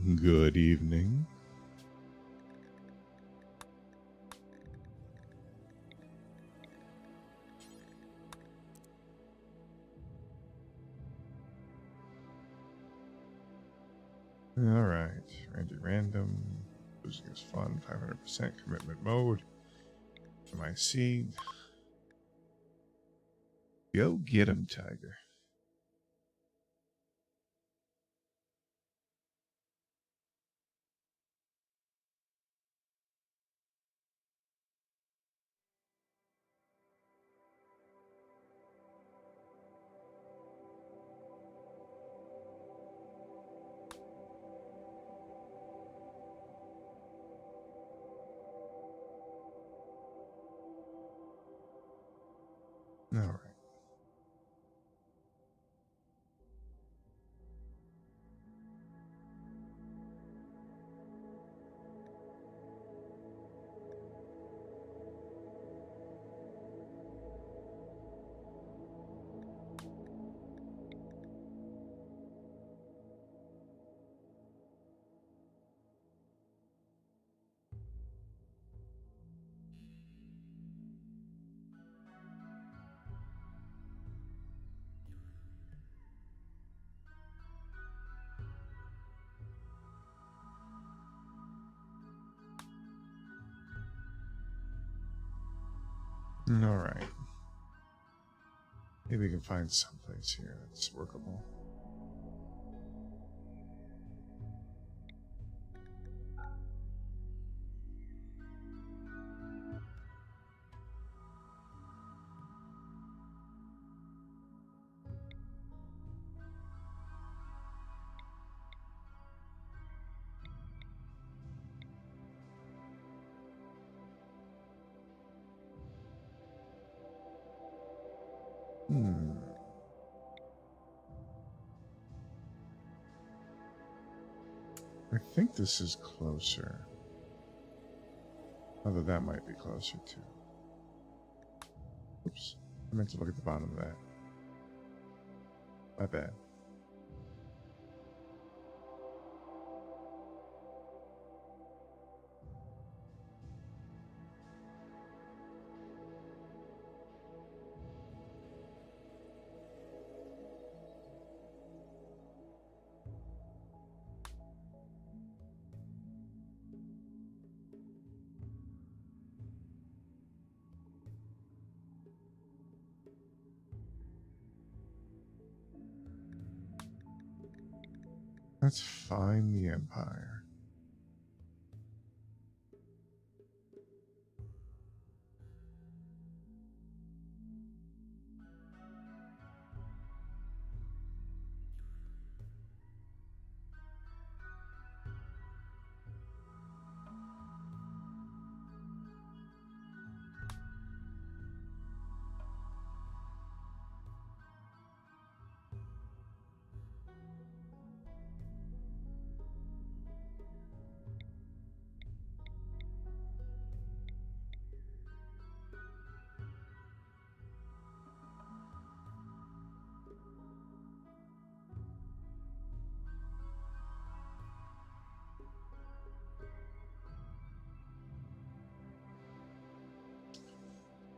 Good evening. All right, Randy Random, losing his fun, 500% commitment mode. My seed. Go get him, Tiger. All right. All right. Maybe we can find someplace here that's workable. I think this is closer. Although that might be closer too. Oops. I meant to look at the bottom of that. My bad. Let's find the Empire.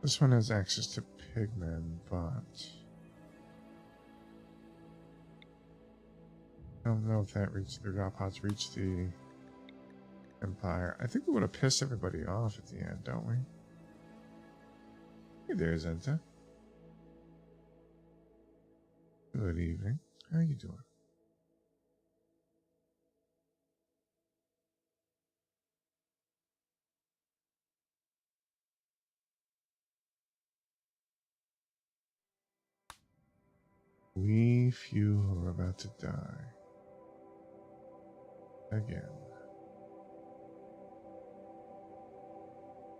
This one has access to pigmen, but I don't know if that the drop pods reach the Empire. I think we want to piss everybody off at the end, don't we? Hey there, Zenta. Good evening. How are you doing? We few who are about to die. Again.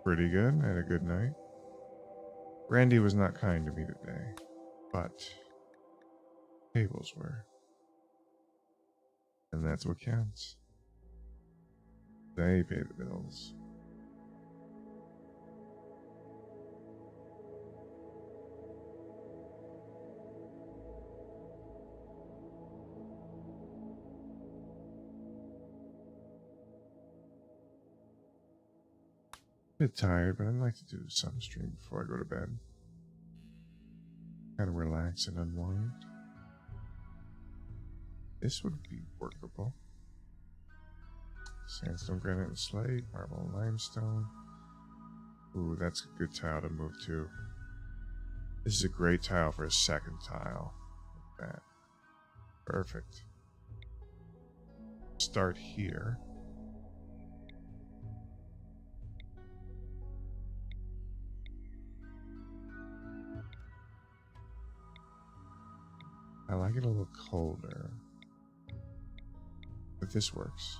Pretty good. I had a good night. Randy was not kind to me today, but tables were. And that's what counts. They pay the bills. bit tired, but I'd like to do some stream before I go to bed. Kind of relax and unwind. This would be workable. Sandstone, granite, and slate, marble, and limestone. Ooh, that's a good tile to move to. This is a great tile for a second tile. Like that. Perfect. Start here. I like it a little colder, but this works.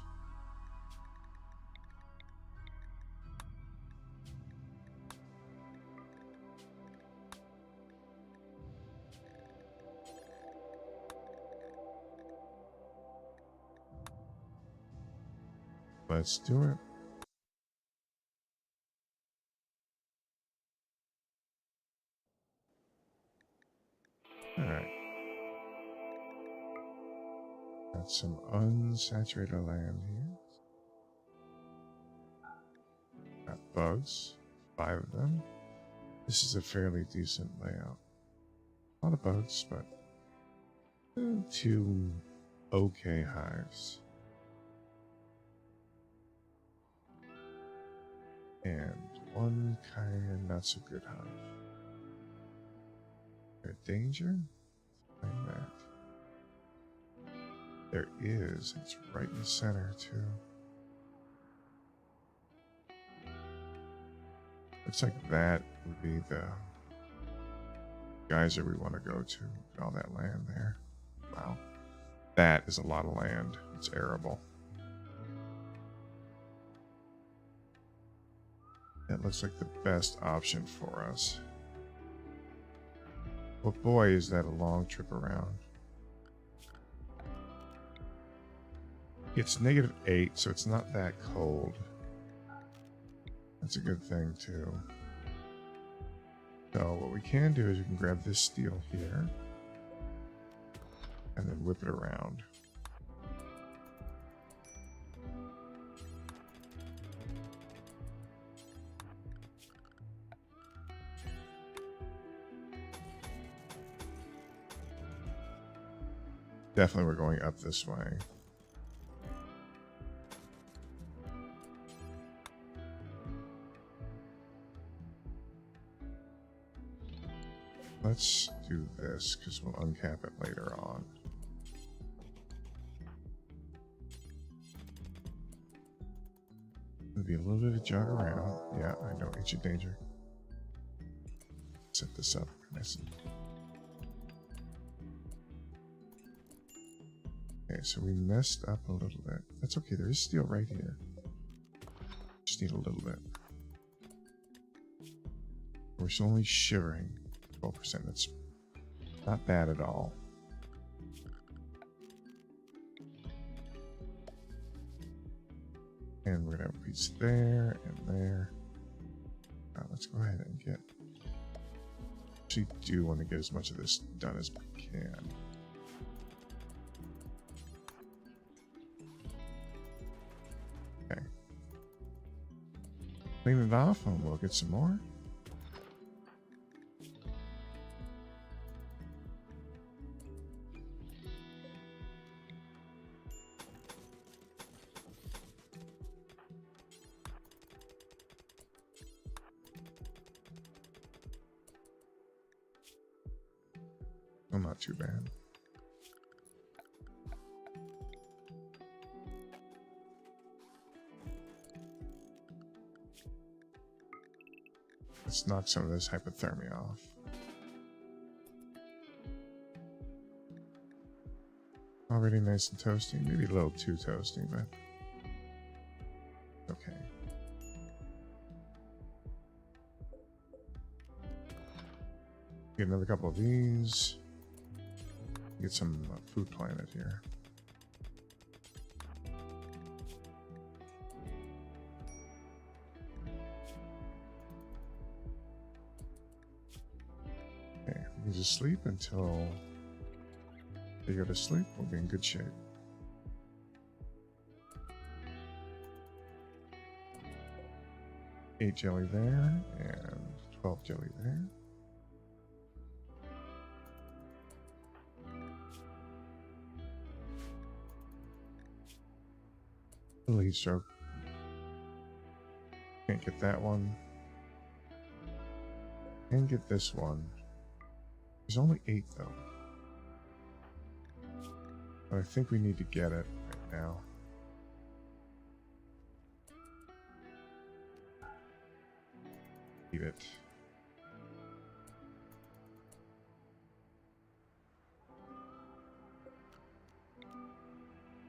Let's do it. All right. Got some unsaturated land here. Got bugs, 5 of them. This is a fairly decent layout. A lot of bugs, but 2 okay hives. And 1 kind of not so good hive. Is there danger? Let's find that. There is. It's right in the center, too. Looks like that would be the geyser we want to go to. All that land there. Wow. That is a lot of land. It's arable. That looks like the best option for us. But boy, is that a long trip around. It's -8, so it's not that cold. That's a good thing, too. So what we can do is we can grab this steel here and then whip it around. Definitely we're going up this way. Let's do this because we'll uncap it later on. There'll be a little bit of a jog around. Yeah, I know, ancient danger. Set this up nice and... Okay, so we messed up a little bit. That's okay, there is steel right here. Just need a little bit. We're still only shivering. 12%, that's not bad at all. And we're gonna have a piece there and there. Let's go ahead and get... Actually do want to get as much of this done as we can. Okay. Clean it off and we'll get some more. Well, not too bad. Let's knock some of this hypothermia off. Already nice and toasty. Maybe a little too toasty, but okay. Get another couple of these. Get some food planet here. Okay, we can just sleep until they go to sleep. We'll be in good shape. 8 jelly there, and 12 jelly there. Lead stroke. Can't get that one. Can get this one. There's only 8 though. But I think we need to get it right now. Eat it.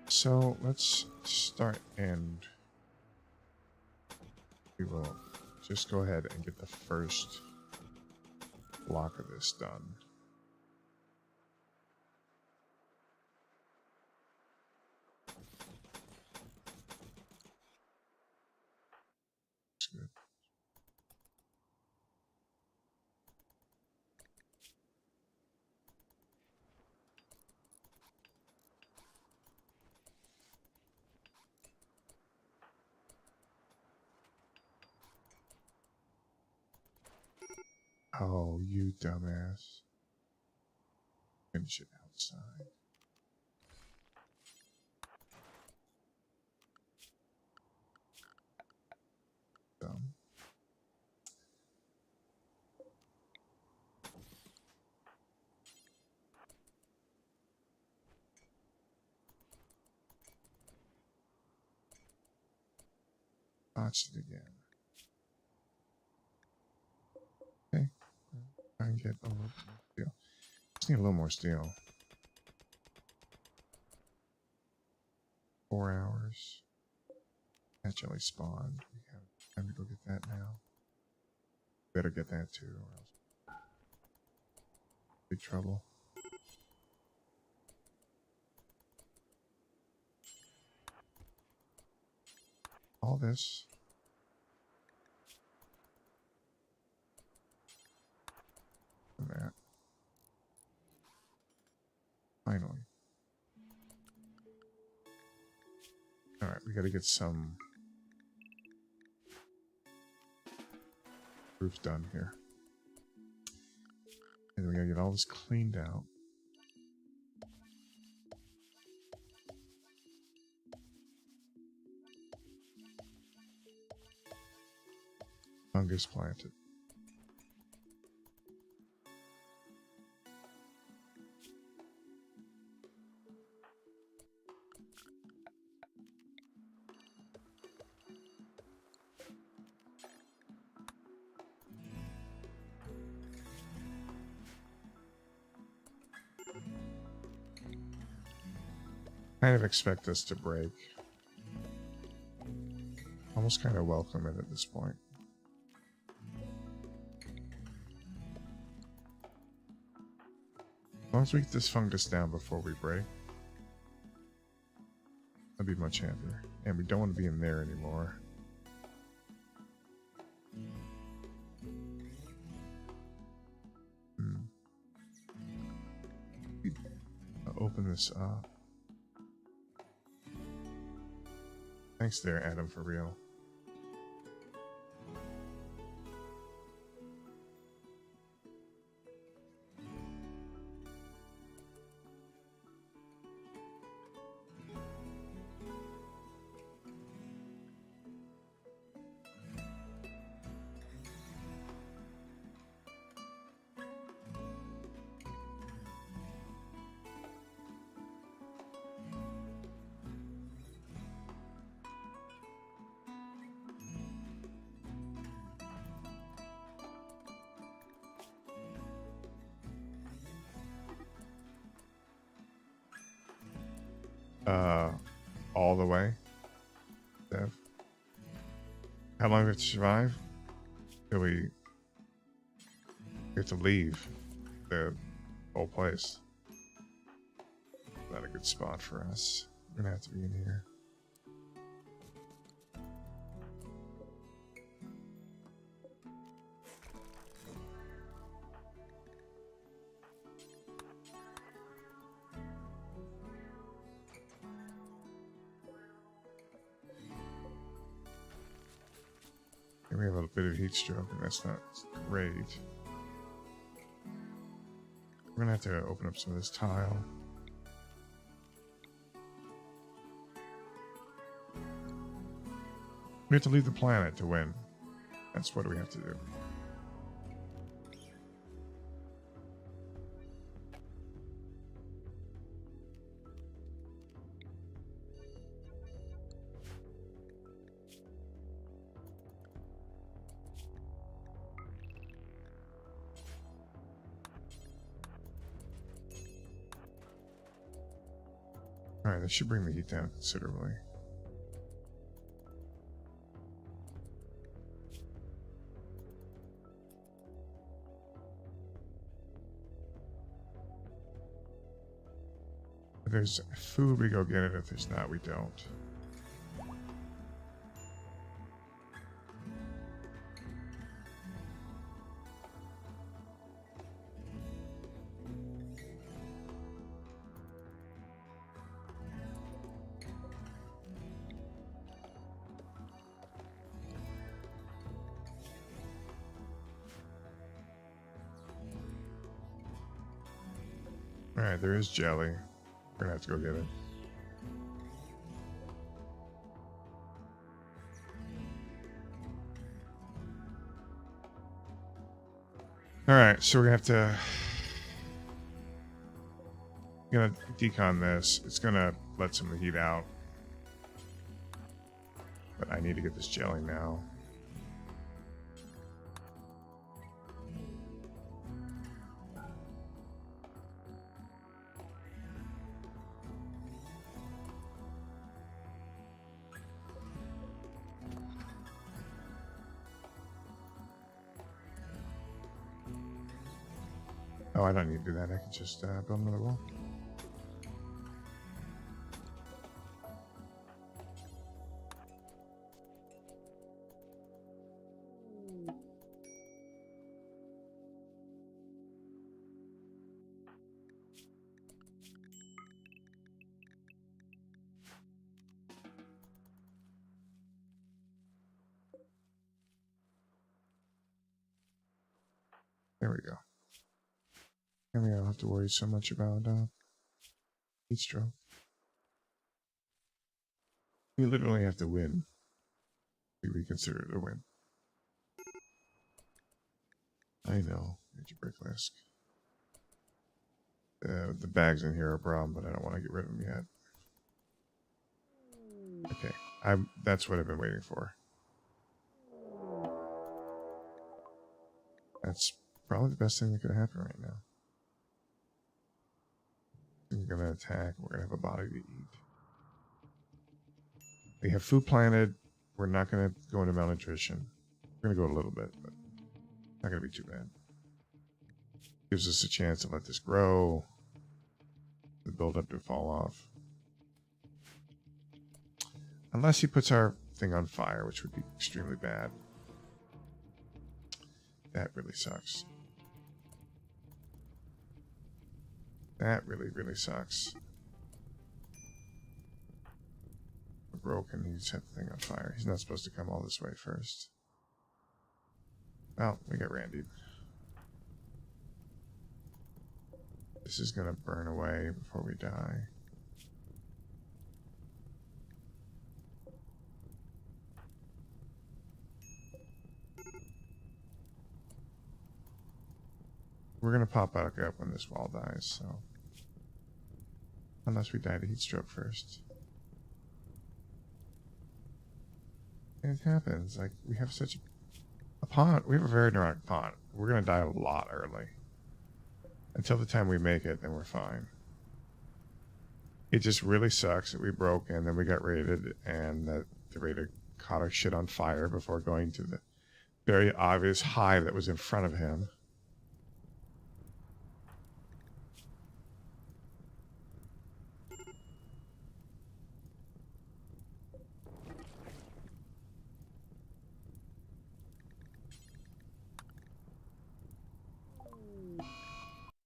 So let's start and we will just go ahead and get the first block of this done. That's good. Oh, you dumbass. Finish it outside. Dumb. Botched it again. Okay. Try and get a little more steel. Just need a little more steel. 4 hours. Actually spawned. We have time to go get that now. Better get that too, or else big trouble. All this. And that. Finally. Alright, we gotta get some roofs done here. And we gotta get all this cleaned out. Fungus planted. Kind of expect this to break. Almost kind of welcome it at this point. As long as we get this fungus down before we break, I'd be much happier. And we don't want to be in there anymore. I'll open this up. Thanks there, Adam, for real. All the way, Dev. How long do we have to survive? Till we have to leave the whole place. Not a good spot for us. We're gonna have to be in here. And we have a bit of heat stroke, and that's not great. We're gonna have to open up some of this tile. We have to leave the planet to win. That's what we have to do. Alright, this should bring the heat down considerably. If there's food, we go get it. If there's not, we don't. Alright, there is jelly. We're gonna have to go get it. Alright, so we're gonna have to... gonna decon this. It's gonna let some of the heat out. But I need to get this jelly now. Oh, I don't need to do that. I can just build another wall. There we go. And we don't have to worry so much about heat stroke. We literally have to win. We consider it a win. I know. Major brick risk. The bags in here are a problem, but I don't want to get rid of them yet. Okay, that's what I've been waiting for. That's probably the best thing that could happen right now. We're going to attack. We're going to have a body to eat. We have food planted. We're not going to go into malnutrition. We're going to go a little bit, but not going to be too bad. Gives us a chance to let this grow. The buildup to fall off. Unless he puts our thing on fire, which would be extremely bad. That really sucks. That really, really sucks. We're broken. He set the thing on fire. He's not supposed to come all this way first. Well, we got Randy. This is going to burn away before we die. We're going to pop back up when this wall dies, so... Unless we die to heat stroke first. And it happens. Like, we have such a pond. We have a very neurotic pond. We're going to die a lot early. Until the time we make it, then we're fine. It just really sucks that we broke and then we got raided, and that the raider caught our shit on fire before going to the very obvious hive that was in front of him.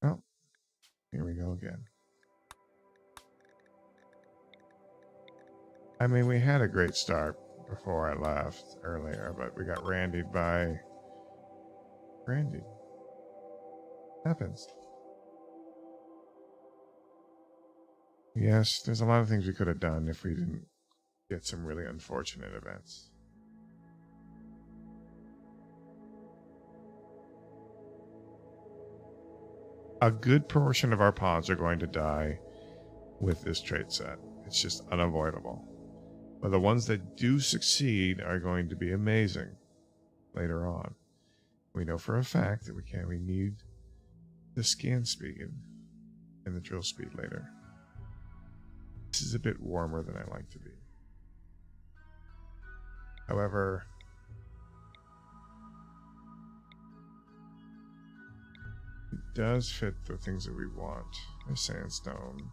Oh, here we go again. I mean, we had a great start, before I left earlier, but we got randied by Randy. Happens. Yes, there's a lot of things we could have done if we didn't get some really unfortunate events. A good portion of our pods are going to die with this trait set. It's just unavoidable. But the ones that do succeed are going to be amazing later on. We know for a fact that we need the scan speed and the drill speed later. This is a bit warmer than I like to be. However, it does fit the things that we want. There's sandstone,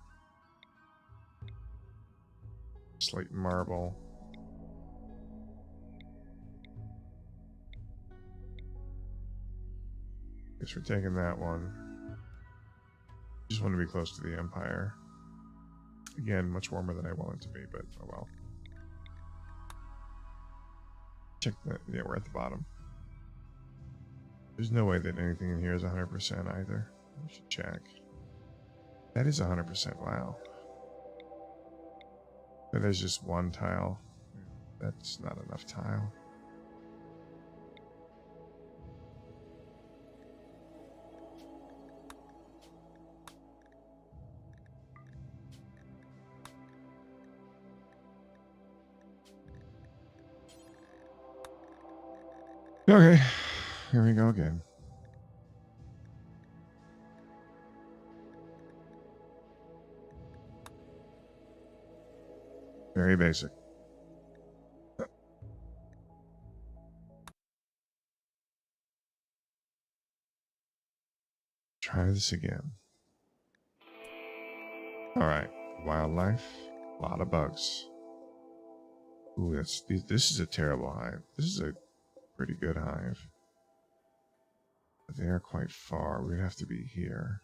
slate and marble. Guess we're taking that one. Just want to be close to the Empire. Again, much warmer than I want it to be, but oh well. Check that. Yeah, we're at the bottom. There's no way that anything in here is 100% either. We should check. That is 100%. Wow. But there's just one tile. That's not enough tile. Okay, here we go again. Very basic. Try this again. All right, wildlife, a lot of bugs. Ooh, this is a terrible hive. This is a pretty good hive. But they are quite far. We'd have to be here.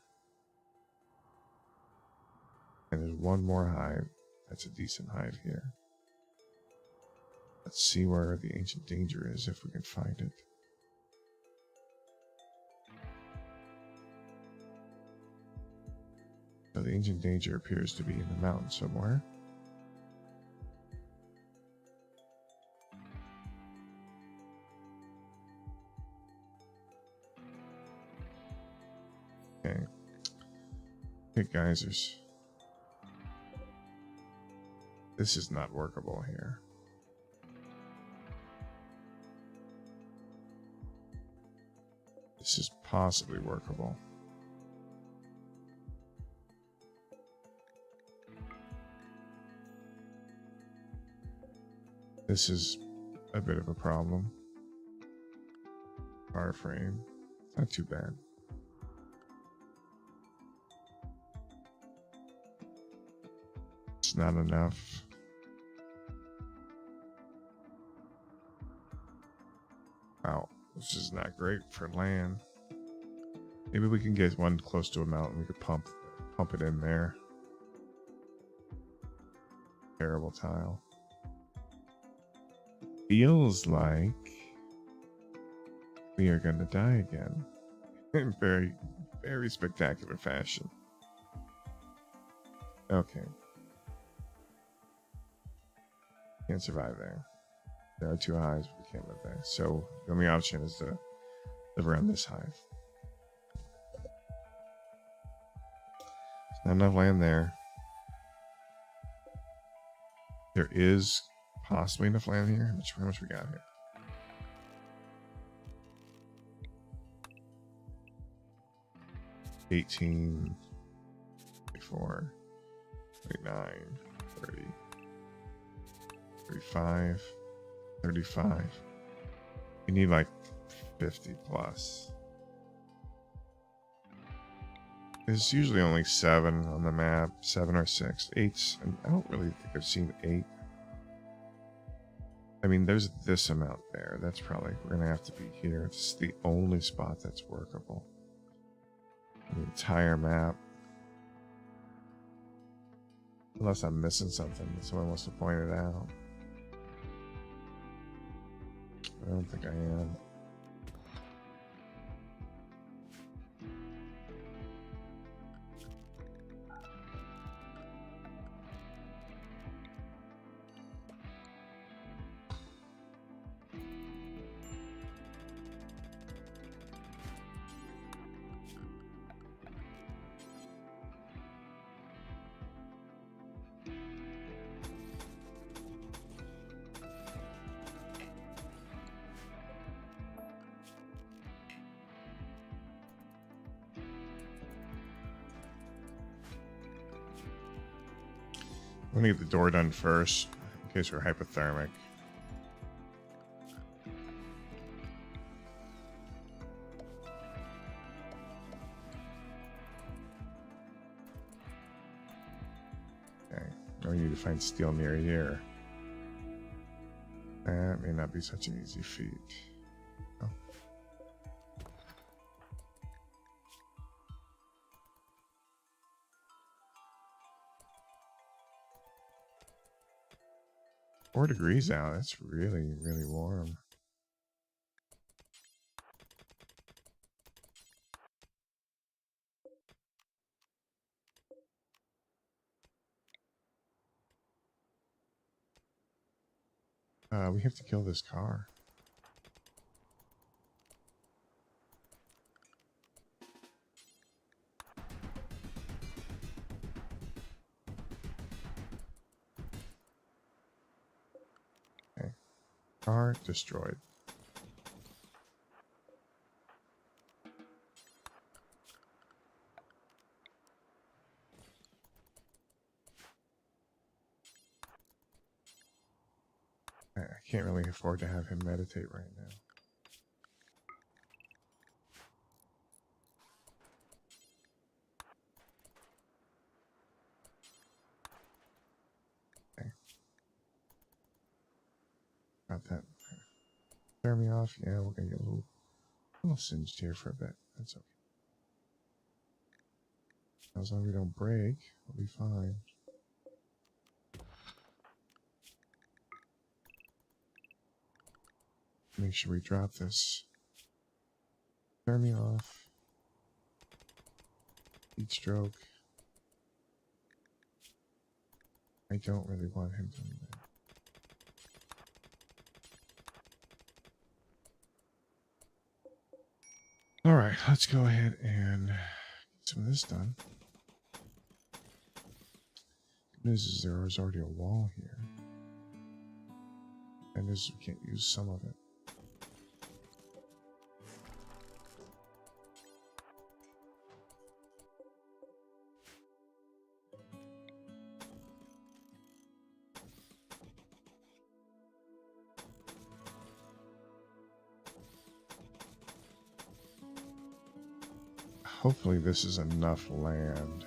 And there's one more hive. That's a decent hive here. Let's see where the ancient danger is, if we can find it. So the ancient danger appears to be in the mountain somewhere. Okay. Okay, geysers. This is not workable here. This is possibly workable. This is a bit of a problem. Bar frame. Not too bad. It's not enough. Wow, this is not great for land. Maybe we can get one close to a mountain. We could pump it in there. Terrible tile. Feels like we are going to die again in very, very spectacular fashion. Okay. Can't survive there. There are two hives, but we can't live there. So the only option is to live around this hive. There's not enough land there. There is possibly enough land here. How much we got here? $18, $24, $39, $30, $35, $35. We need like 50 plus. There's usually only 7 on the map, 7 or 6. 8's, and I don't really think I've seen 8. I mean, there's this amount there. That's probably, we're gonna have to be here. It's the only spot that's workable. The entire map. Unless I'm missing something that someone wants to point it out. I don't think I am. I'm gonna get the door done first, in case we're hypothermic. Okay, now we need to find steel near here. That may not be such an easy feat. Oh. Four degrees out. That's really, really warm. We have to kill this car. Okay. Car destroyed. I can't really afford to have him meditate right now. Okay. Got that. Turn me off. Yeah, we're gonna get a little singed here for a bit. That's okay. As long as we don't break, we'll be fine. Make sure we drop this. Turn me off. Heat stroke. I don't really want him doing that. Alright, let's go ahead and get some of this done. Good news is there is already a wall here. And we can't use some of it. Hopefully this is enough land.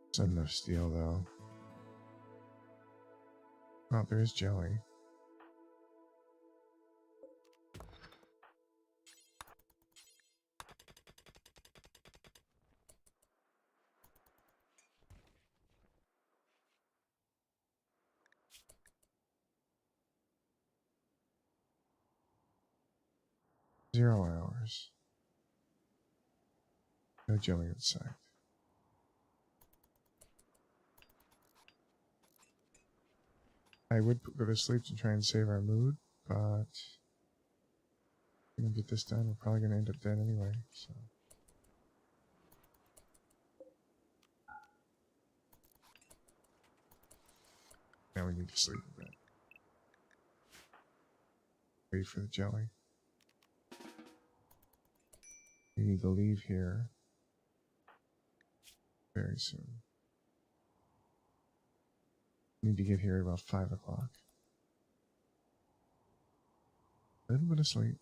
It's enough steel though. Oh, there is jelly. Zero hours. No jelly inside. I would go to sleep to try and save our mood, but we're gonna get this done. We're probably gonna end up dead anyway, so. Now we need to sleep a bit. Wait for the jelly. We need to leave here very soon. We need to get here at about 5 o'clock. A little bit of sleep.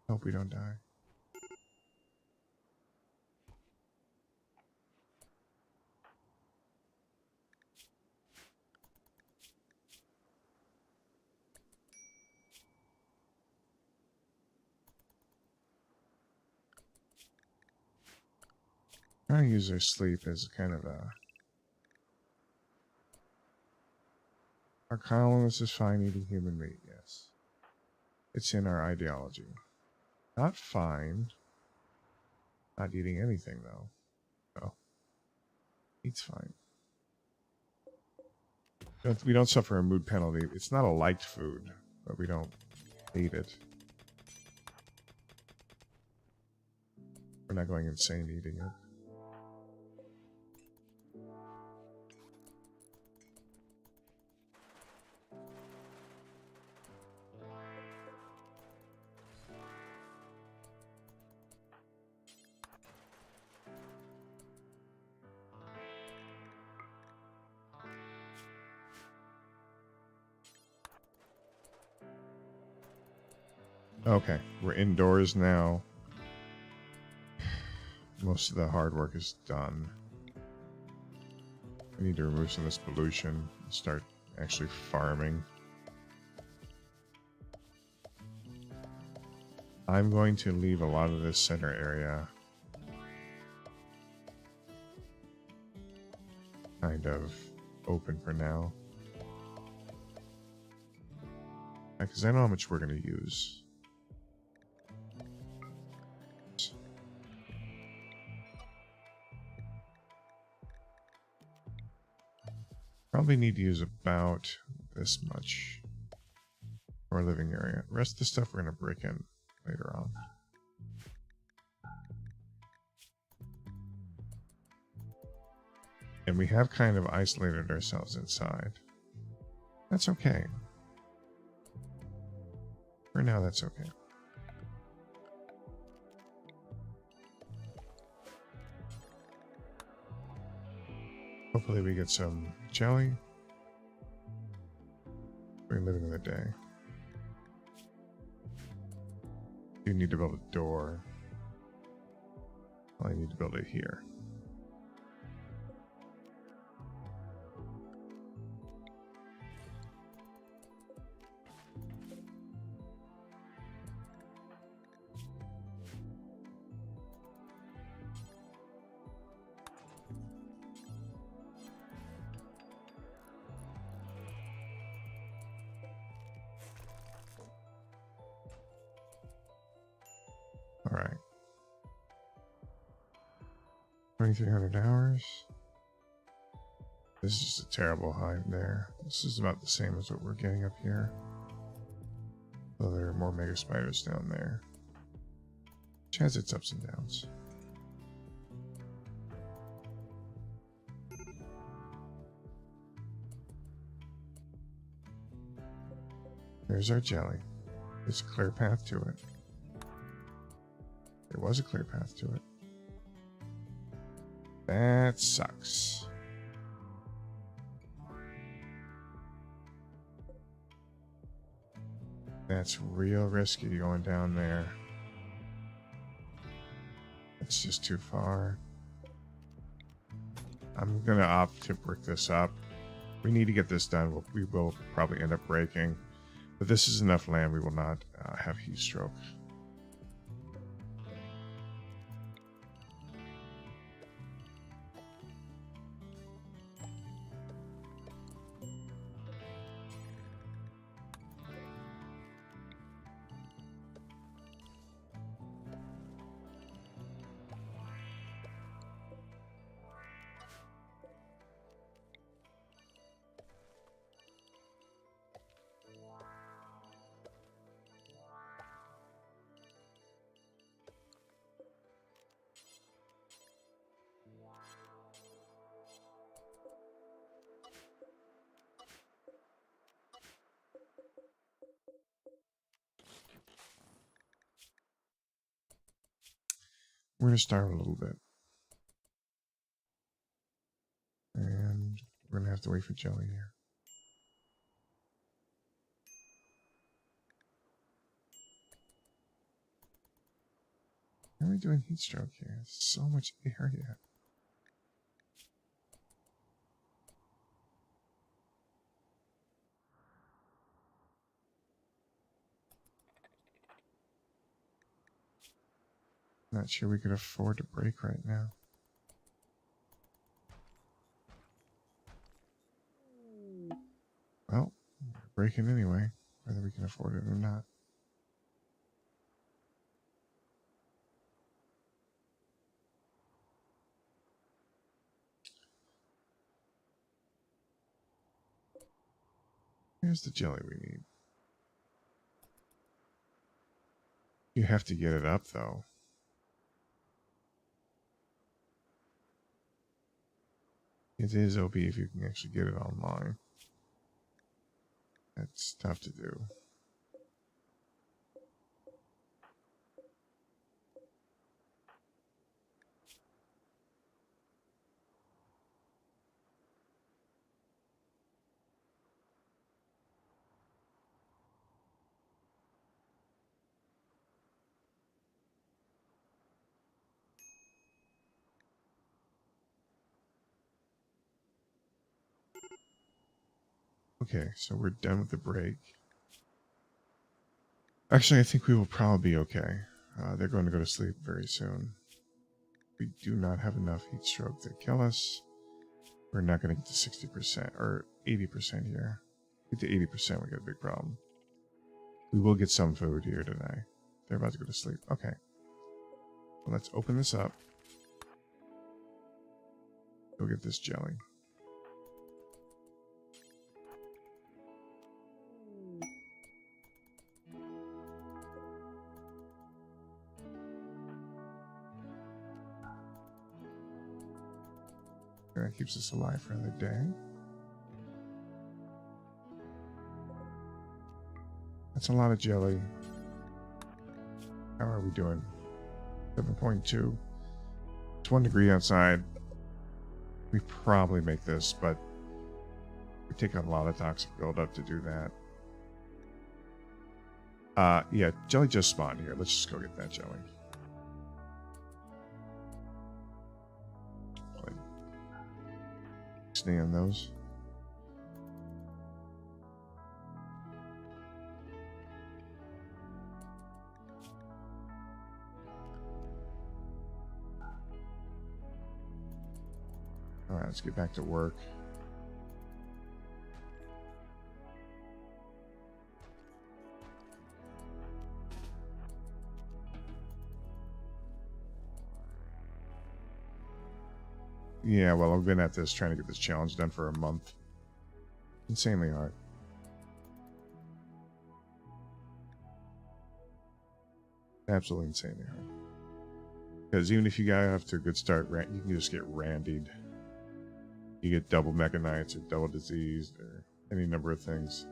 Hope we don't die. trying to use their sleep as kind of a... Our colonists is fine eating human meat, yes. It's in our ideology. Not fine. Not eating anything, though. No. Meat's fine. We don't suffer a mood penalty. It's not a liked food, but we don't hate it. We're not going insane eating it. Okay, we're indoors now. Most of the hard work is done. We need to remove some of this pollution and start actually farming. I'm going to leave a lot of this center area kind of open for now. Because I know how much we're going to use. Probably need to use about this much for our living area. The rest of the stuff we're going to break in later on. And we have kind of isolated ourselves inside. That's okay. For now, that's okay. Hopefully we get some jelly. We're living in the day. You need to build a door. Well, I need to build it here. All right. 2,300 hours. This is just a terrible hive there. This is about the same as what we're getting up here. Though there are more mega spiders down there. Which has its ups and downs. There's our jelly. There's a clear path to it. There was a clear path to it. That sucks. That's real risky going down there. It's just too far. I'm going to opt to brick this up. We need to get this done. We will probably end up breaking. But this is enough land. We will not have heat stroke. We're going to starve a little bit. And we're going to have to wait for jelly here. How are we doing heat stroke here? So much area. Not sure we could afford to break right now. breaking anyway, whether we can afford it or not. Here's the jelly we need. You have to get it up, though. It is OP if you can actually get it online. That's tough to do. Okay, so we're done with the break. Actually, I think we will probably be okay. They're going to go to sleep very soon. We do not have enough heat stroke to kill us. We're not going to get to 60% or 80% here. Get to 80%, we got a big problem. We will get some food here today. They're about to go to sleep. Okay. Well, let's open this up. Go get this jelly. That keeps us alive for another day. That's a lot of jelly. How are we doing? 7.2. It's 1 degree outside. We probably make this, but we take a lot of toxic buildup to do that. Yeah, jelly just spawned here. Let's just go get that jelly. Stay on those. All right, let's get back to work. Yeah, well, I've been at this trying to get this challenge done for a month. Insanely hard. Absolutely insanely hard. Because even if you got off to a good start, you can just get randied. You get double mechanites or double diseased or any number of things.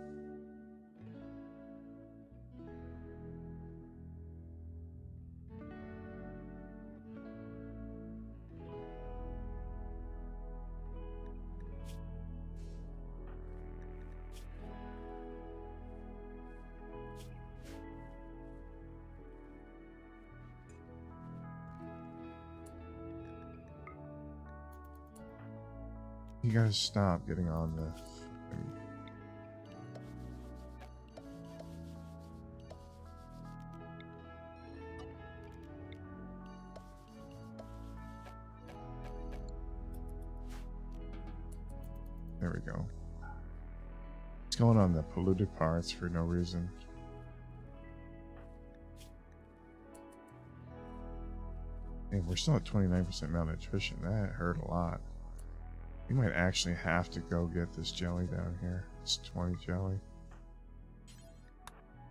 You gotta stop getting on the... There we go. It's going on the polluted parts for no reason. And we're still at 29% malnutrition. That hurt a lot. We might actually have to go get this jelly down here. It's 20 jelly.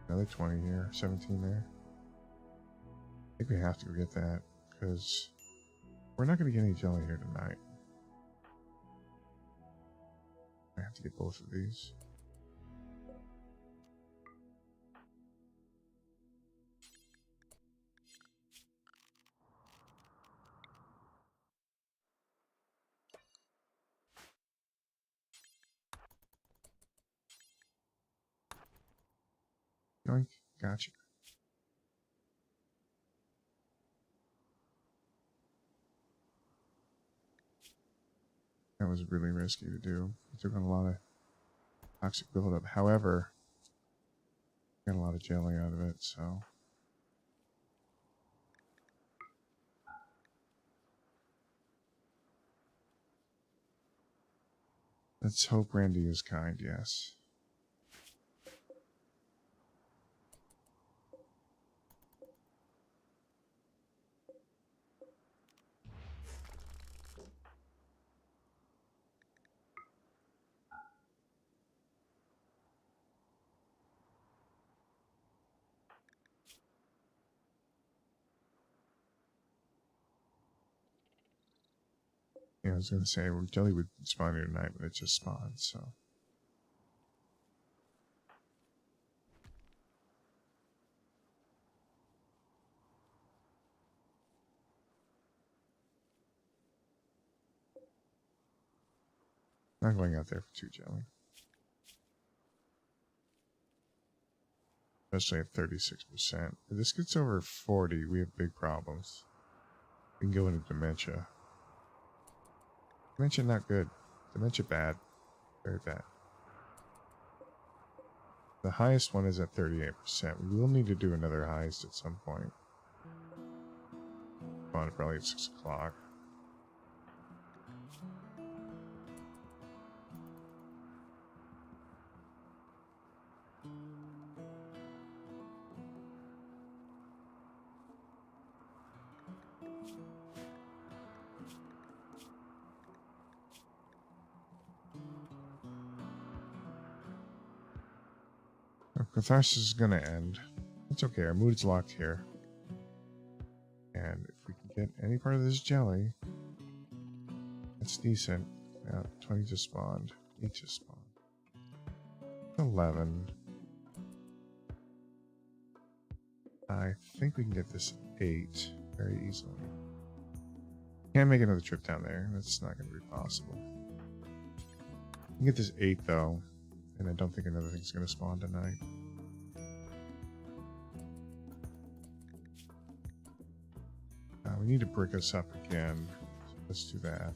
Another 20 here, 17 there. I think we have to go get that because we're not going to get any jelly here tonight. I have to get both of these. Yoink, gotcha. That was really risky to do. We took on a lot of toxic buildup. However, got a lot of jelly out of it, so. Let's hope Randy is kind, yes. Yeah, I was going to say, well, jelly would spawn here tonight, but it just spawned, so. Not going out there for 2 jelly. Especially at 36%. If this gets over 40, we have big problems. We can go into dementia. Dementia not good. Dementia bad. Very bad. The highest one is at 38%. We will need to do another heist at some point. On probably at 6 o'clock. Catharsis is going to end. It's okay, our mood's locked here. And if we can get any part of this jelly, that's decent. Yeah, 20 just spawned. 8 just spawned. 11. I think we can get this 8 very easily. Can't make another trip down there. That's not going to be possible. We can get this 8 though, and I don't think another thing's going to spawn tonight. We need to brick us up again. So let's do that.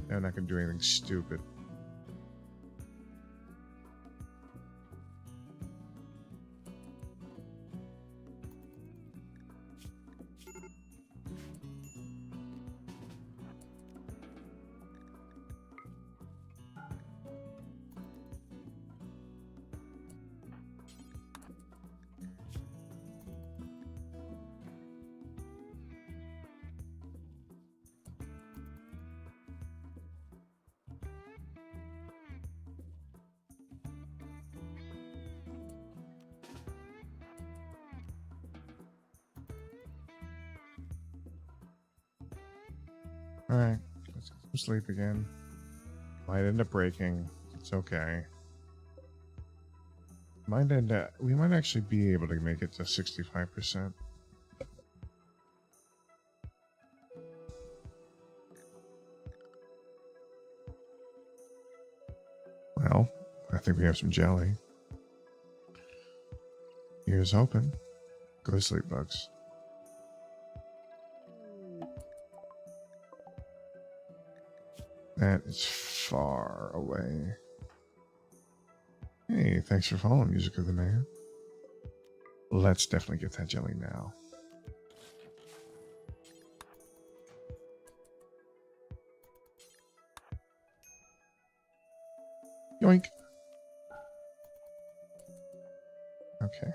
I'm not going to do anything stupid. Alright, let's get some sleep again. Might end up breaking. It's okay. Might end up, we might actually be able to make it to 65%. Well, I think we have some jelly. Here's hoping. Go to sleep, bugs. That is far away. Hey, thanks for following Music of the Man. Let's definitely get that jelly now. Yoink. Okay.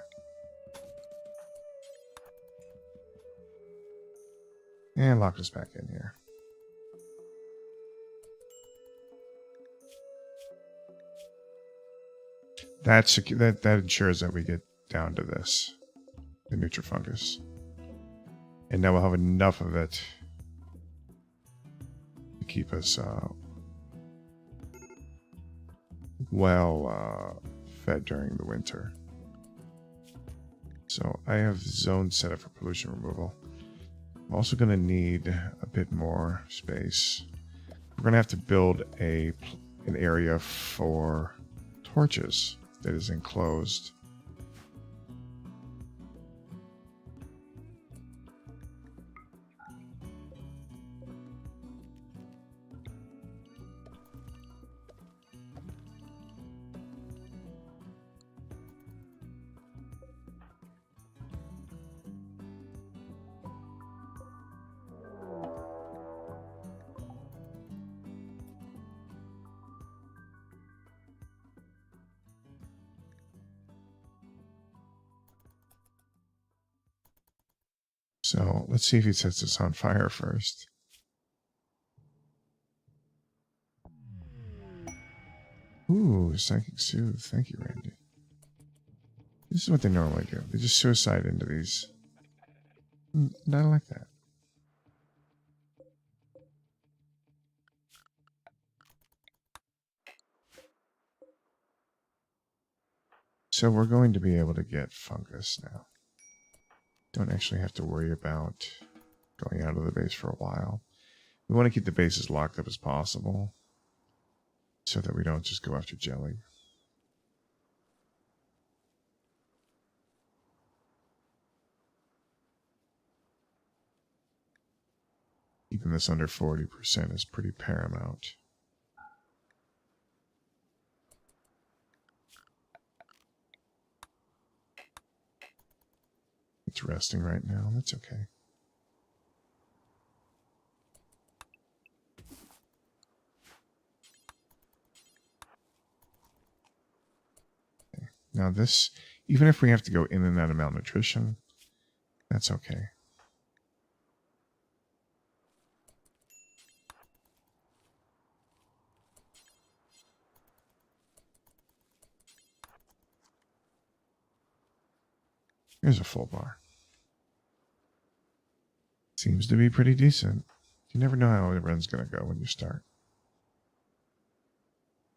And lock us back in here. That ensures that we get down to this, the Nutrifungus. And now we'll have enough of it to keep us fed during the winter. So I have zones set up for pollution removal. I'm also going to need a bit more space. We're going to have to build an area for torches that is enclosed. So let's see if he sets us on fire first. Ooh, Psychic Soothe. Thank you, Randy. This is what they normally do. They just suicide into these. I like that. So we're going to be able to get fungus now. Don't actually have to worry about going out of the base for a while. We want to keep the base as locked up as possible so that we don't just go after jelly. Keeping this under 40% is pretty paramount. It's resting right now. That's okay. Okay. Now this, even if we have to go in and out of malnutrition, that's okay. Here's a full bar. Seems to be pretty decent. You never know how everyone's going to go when you start.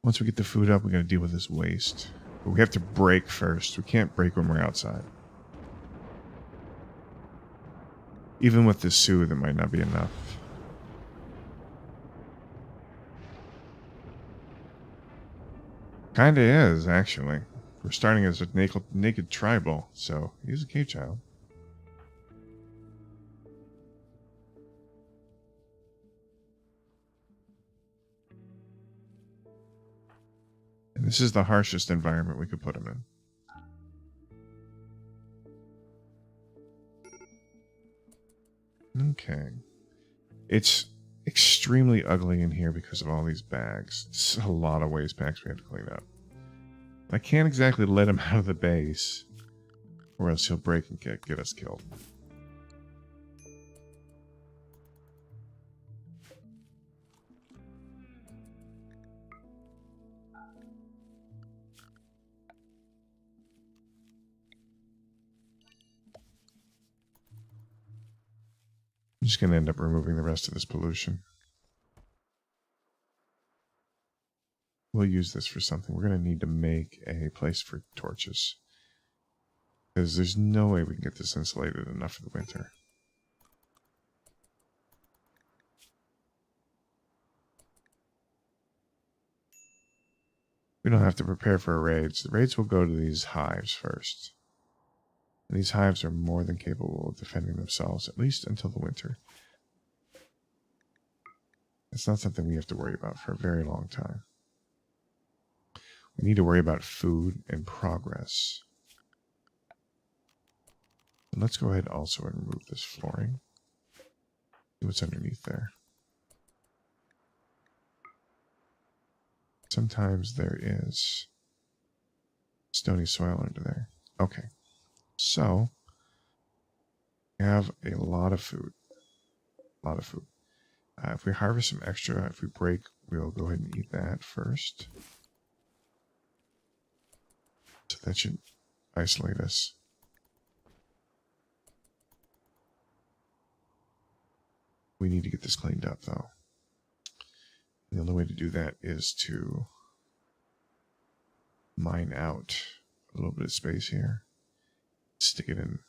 Once we get the food up, we got to deal with this waste. But we have to break first. We can't break when we're outside. Even with this soothe, it might not be enough. Kinda is, actually. We're starting as a naked tribal, so he's a cave child. And this is the harshest environment we could put him in. Okay. It's extremely ugly in here because of all these bags. It's a lot of waste bags we have to clean up. I can't exactly let him out of the base, or else he'll break and get us killed. I'm just going to end up removing the rest of this pollution. We'll use this for something. We're going to need to make a place for torches, because there's no way we can get this insulated enough for the winter. We don't have to prepare for raids. The raids will go to these hives first. And these hives are more than capable of defending themselves, at least until the winter. It's not something we have to worry about for a very long time. We need to worry about food and progress. And let's go ahead also and remove this flooring. See what's underneath there. Sometimes there is stony soil under there. Okay. So, we have a lot of food. A lot of food. If we harvest some extra, if we break, we'll go ahead and eat that first. So that should isolate us. We need to get this cleaned up, though. The only way to do that is to mine out a little bit of space here. Stick it in.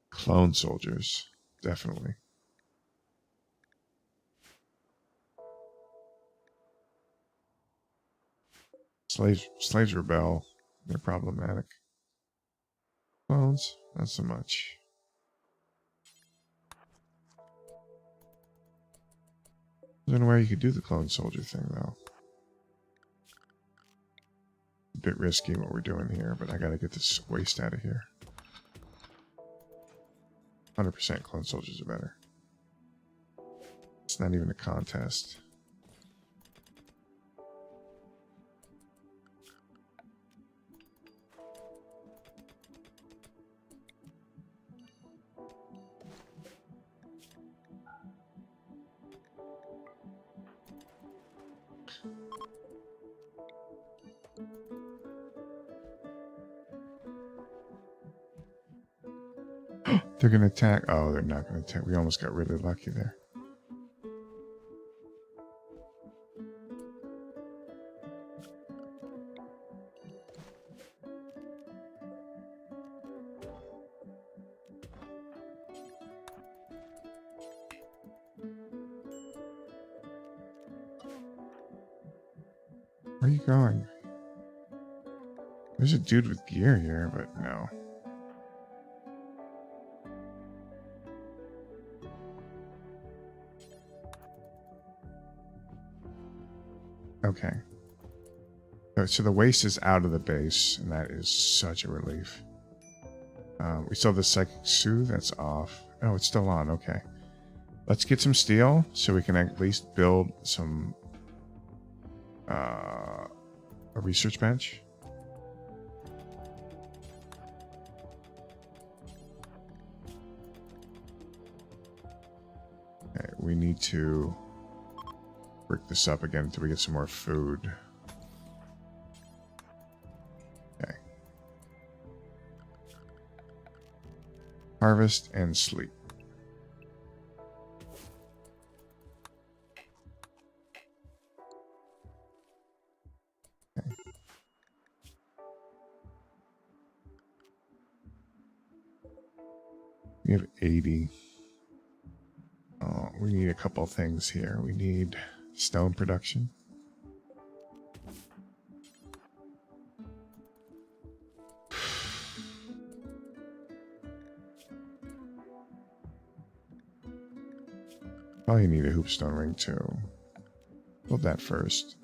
Clone soldiers, definitely. Slaves rebel. They're problematic. Clones, not so much. I don't know where you could do the clone soldier thing, though. A bit risky what we're doing here, but I gotta get this waste out of here. 100% clone soldiers are better. It's not even a contest. They're going to attack. Oh, they're not going to attack. We almost got really lucky there. Where are you going? There's a dude with gear here, but no. Okay. So the waste is out of the base, and that is such a relief. We still have the Psychic Soothe. That's off. Oh, it's still on. Okay. Let's get some steel so we can at least build some... a research bench. Okay, we need to break this up again until we get some more food. Okay. Harvest and sleep. Okay. We have 80. Oh, we need a couple things here. We need stone production. Probably need a hoopstone ring too. Build that first.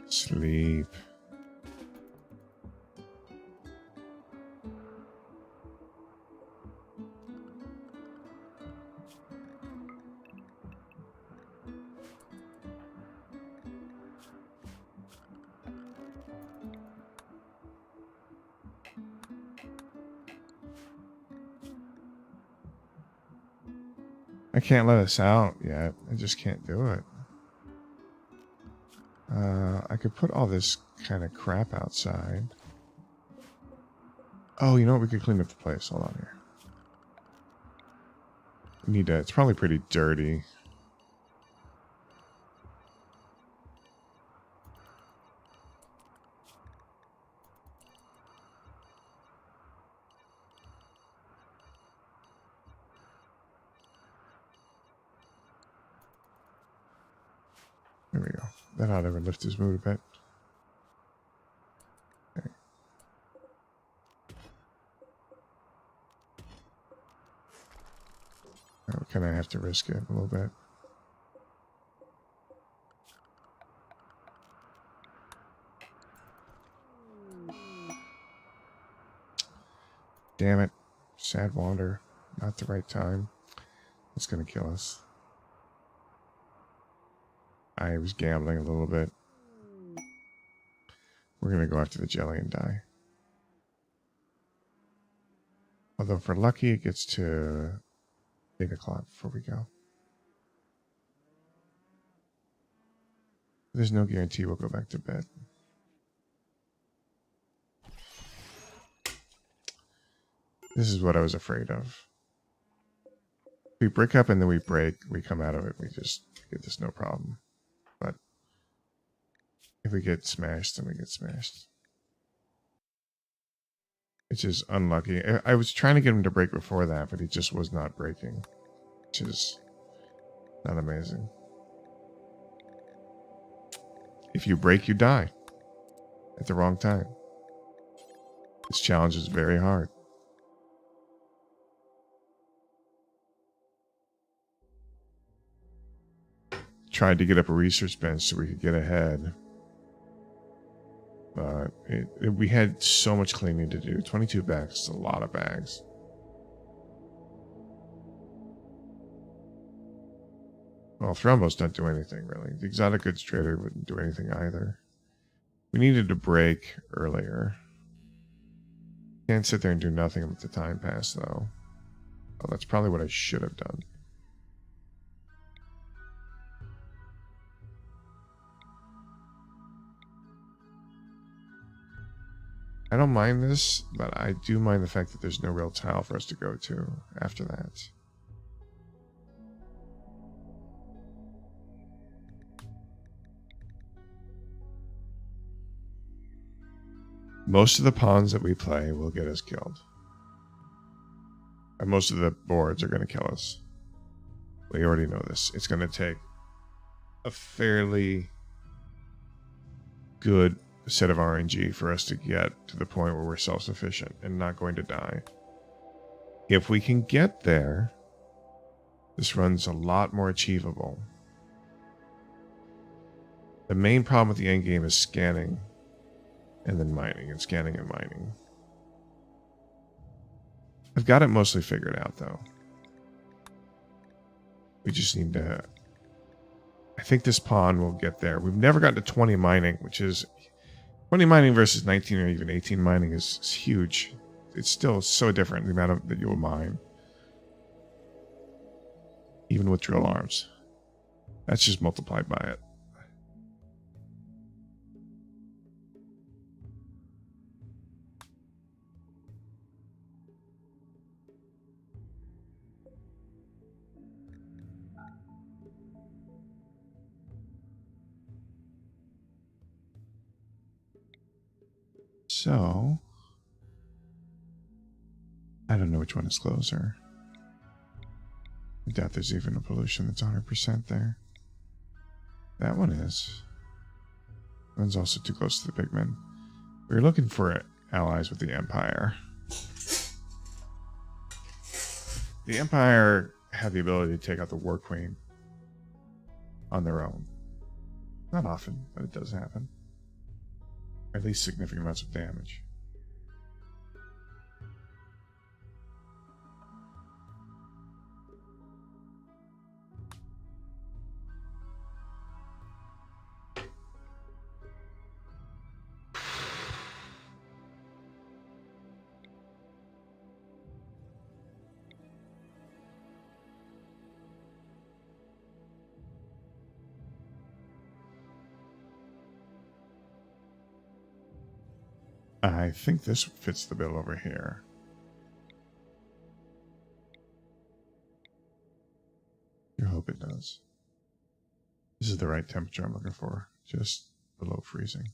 Sleep. I can't let us out yet. I just can't do it. I could put all this kind of crap outside. Oh, you know what? We could clean up the place. Hold on here. We need to... It's probably pretty dirty. There we go. That ought to lift his mood a bit. Okay. Oh, kind of have to risk it a little bit. Damn it. Sad wander. Not the right time. It's going to kill us. I was gambling a little bit. We're going to go after the jelly and die. Although if we're lucky, it gets to 8 o'clock before we go. There's no guarantee we'll go back to bed. This is what I was afraid of. We break up and then we break. We come out of it. We just get this no problem. But if we get smashed, then we get smashed. It's just unlucky. I was trying to get him to break before that, but he just was not breaking. Which is not amazing. If you break, you die. At the wrong time. This challenge is very hard. Tried to get up a research bench so we could get ahead. But we had so much cleaning to do. 22 bags is a lot of bags. Well, Thrombos don't do anything, really. The exotic goods trader wouldn't do anything either. We needed to break earlier. Can't sit there and do nothing and let the time pass, though. Oh, that's probably what I should have done. I don't mind this, but I do mind the fact that there's no real tile for us to go to after that. Most of the pawns that we play will get us killed. And most of the boards are going to kill us. We already know this. It's going to take a fairly good set of RNG for us to get to the point where we're self-sufficient and not going to die. If we can get there, this run's a lot more achievable. The main problem with the end game is scanning and then mining, and scanning and mining. I've got it mostly figured out, though. We just need to... I think this pawn will get there. We've never gotten to 20 mining, which is... 20 mining versus 19 or even 18 mining is huge. It's still so different, the amount that you will mine. Even with drill arms. That's just multiplied by it. So, I don't know which one is closer. I doubt there's even a pollution that's 100% there. That one is. That one's also too close to the pigmen. We were looking for allies with the Empire. The Empire had the ability to take out the War Queen on their own. Not often, but it does happen. At least significant amounts of damage. I think this fits the bill over here. I hope it does. This is the right temperature I'm looking for, just below freezing.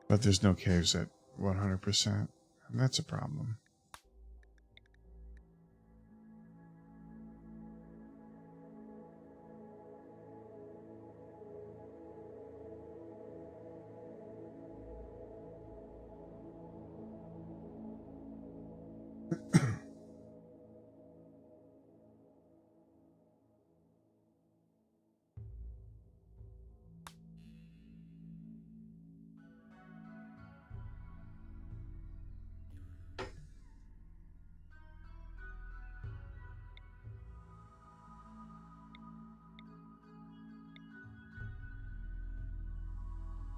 But there's no caves at 100%, and that's a problem.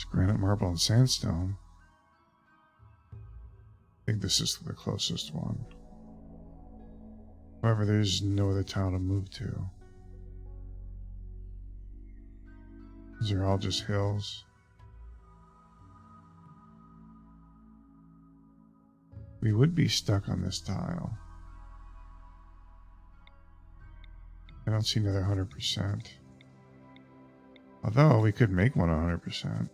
Granite, marble, and sandstone. I think this is the closest one. However, there's no other tile to move to. These are all just hills. We would be stuck on this tile. I don't see another 100%. Although we could make one 100%.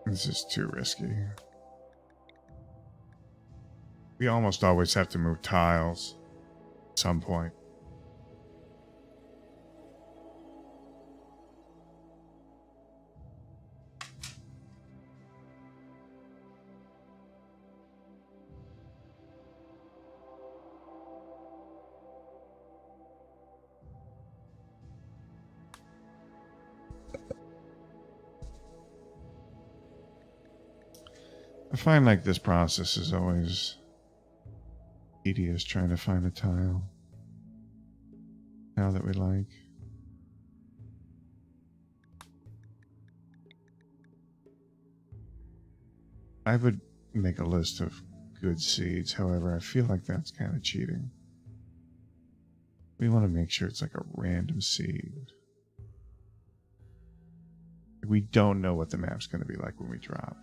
This is too risky. We almost always have to move tiles at some point. I find like this process is always tedious, trying to find a tile that we like. I would make a list of good seeds, however, I feel like that's kind of cheating. We want to make sure it's like a random seed. We don't know what the map's going to be like when we drop.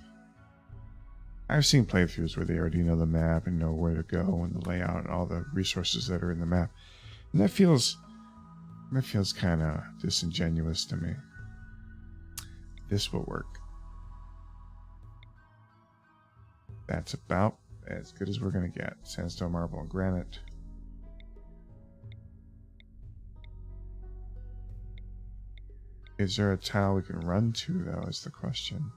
I've seen playthroughs where they already know the map and know where to go and the layout and all the resources that are in the map. And that feels kind of disingenuous to me. This will work. That's about as good as we're going to get. Sandstone, marble, and granite. Is there a tile we can run to, though, is the question.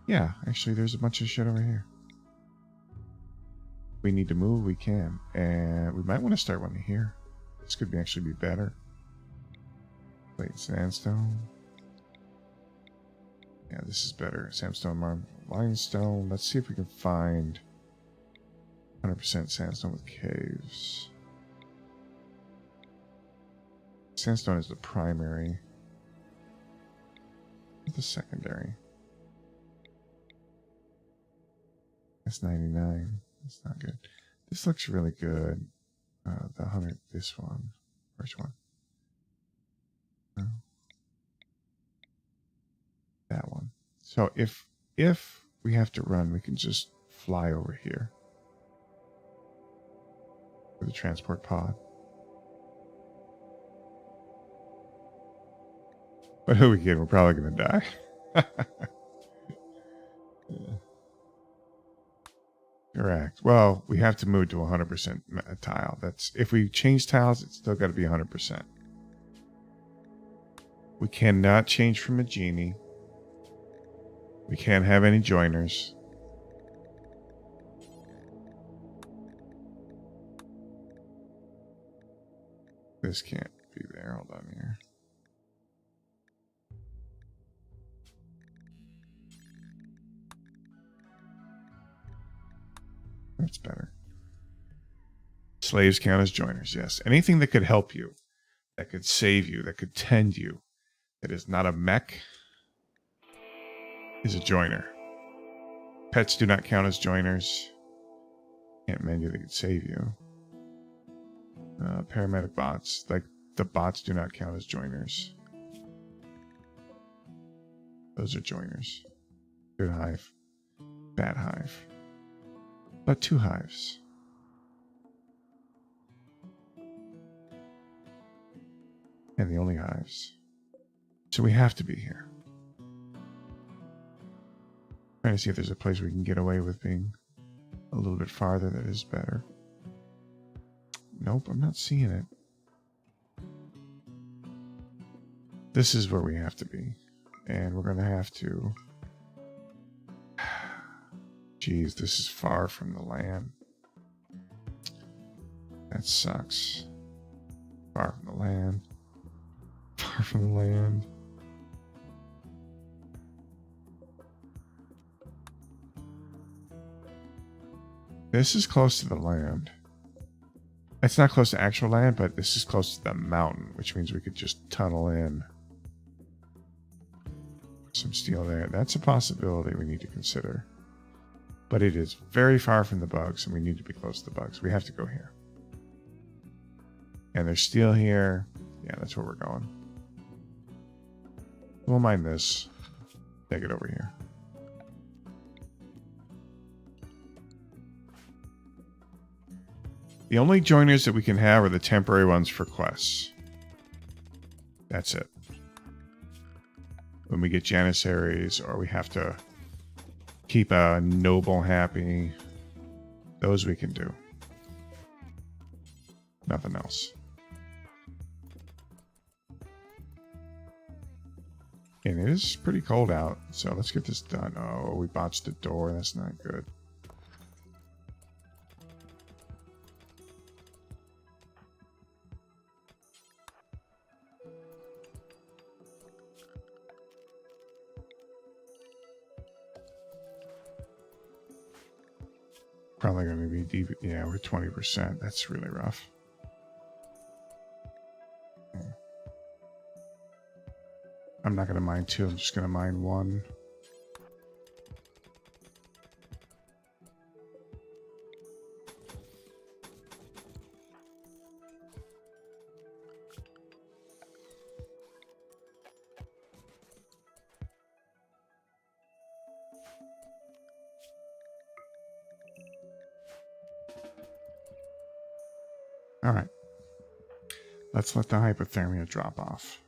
Yeah, actually, there's a bunch of shit over here. If we need to move, we can. And we might want to start one here. This could actually be better. Wait, sandstone. Yeah, this is better. Sandstone, marble, limestone. Let's see if we can find 100% sandstone with caves. Sandstone is the primary. The secondary. That's 99. That's not good. This looks really good. The 100. This one. Which one? No. That one. So if we have to run, we can just fly over here with the transport pod. But who we kidding? We're probably going to die. Yeah. Correct. Well, we have to move to 100% tile. That's if we change tiles, it's still got to be 100%. We cannot change from a genie. We can't have any joiners. This can't be there. Hold on here. That's better. Slaves count as joiners, yes. Anything that could help you, that could save you, that could tend you, that is not a mech, is a joiner. Pets do not count as joiners. Can't menu that could save you. Paramedic bots, like the bots do not count as joiners. Those are joiners. Good hive. Bad hive. But 2 hives. And the only hives. So we have to be here. Trying to see if there's a place we can get away with being a little bit farther that is better. Nope, I'm not seeing it. This is where we have to be. And we're going to have to... Jeez, this is far from the land. That sucks. Far from the land. Far from the land. This is close to the land. It's not close to actual land, but this is close to the mountain, which means we could just tunnel in. Some steel there. That's a possibility we need to consider. But it is very far from the bugs, and we need to be close to the bugs. We have to go here. And there's steel here. Yeah, that's where we're going. We'll mine this. Take it over here. The only joiners that we can have are the temporary ones for quests. That's it. When we get Janissaries, or we have to keep a noble happy, those we can do. Nothing else. And it is pretty cold out, so let's get this done. Oh, we botched the door. That's not good. Probably going to be deep. Yeah, we're 20%. That's really rough. I'm not going to mine 2. I'm just going to mine 1. All right. Let's let the hypothermia drop off.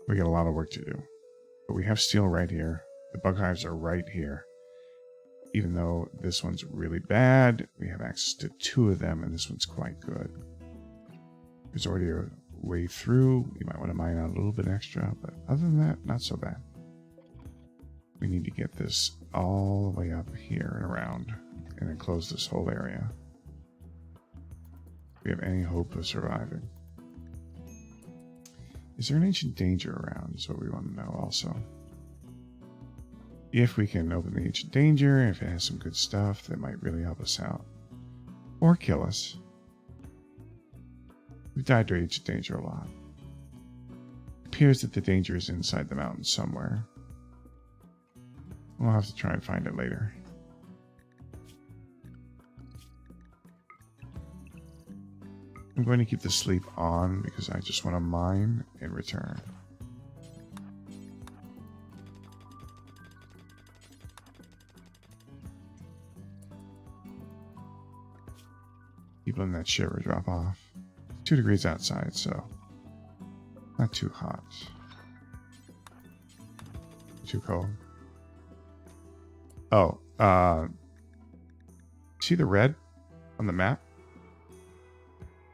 We got a lot of work to do. But we have steel right here. The bug hives are right here. Even though this one's really bad, we have access to 2 of them, and this one's quite good. There's already a way through. You might want to mine out a little bit extra, but other than that, not so bad. We need to get this all the way up here and around, and then close this whole area. Do we have any hope of surviving? Is there an ancient danger around, is what we want to know also. If we can open the ancient danger, if it has some good stuff, that might really help us out. Or kill us. We've died to ancient danger a lot. It appears that the danger is inside the mountain somewhere. We'll have to try and find it later. I'm going to keep the sleep on because I just want to mine and return. People in that shiver drop off. 2 degrees outside, so not too hot. Too cold. Oh, see the red on the map?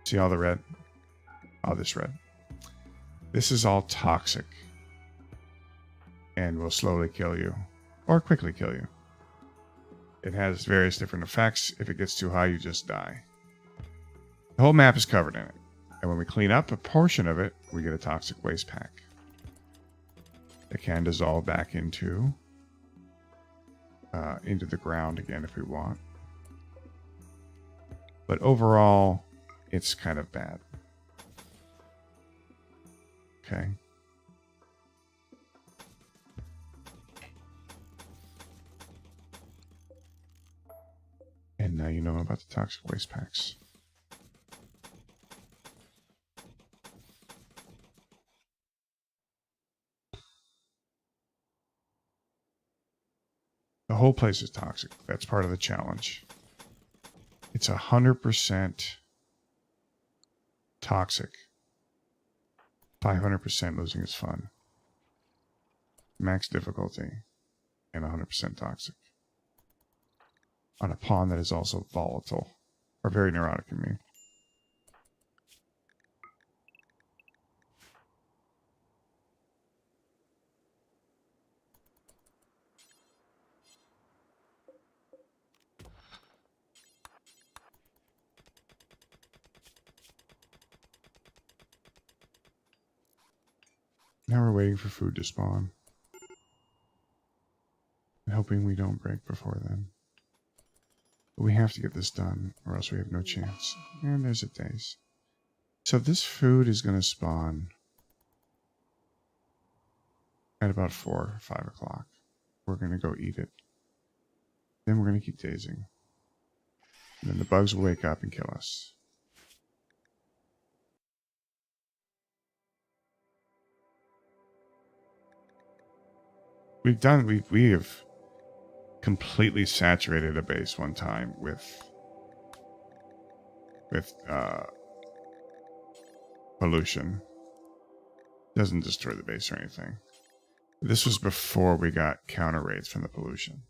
See all the red? All this red. This is all toxic and will slowly kill you or quickly kill you. It has various different effects. If it gets too high, you just die. The whole map is covered in it. And when we clean up a portion of it, we get a toxic waste pack. It can dissolve back into the ground again if we want. But overall, it's kind of bad. Okay. And now you know about the toxic waste packs. The whole place is toxic. That's part of the challenge. It's 100% toxic. 500% losing its fun. Max difficulty. And 100% toxic. On a pawn that is also volatile. Or very neurotic in me. Now we're waiting for food to spawn. And hoping we don't break before then. But we have to get this done, or else we have no chance. And there's a daze. So this food is going to spawn at about 4 or 5 o'clock. We're going to go eat it. Then we're going to keep dazing. And then the bugs will wake up and kill us. We have completely saturated a base one time with pollution. Doesn't destroy the base or anything. This was before we got counter raids from the pollution.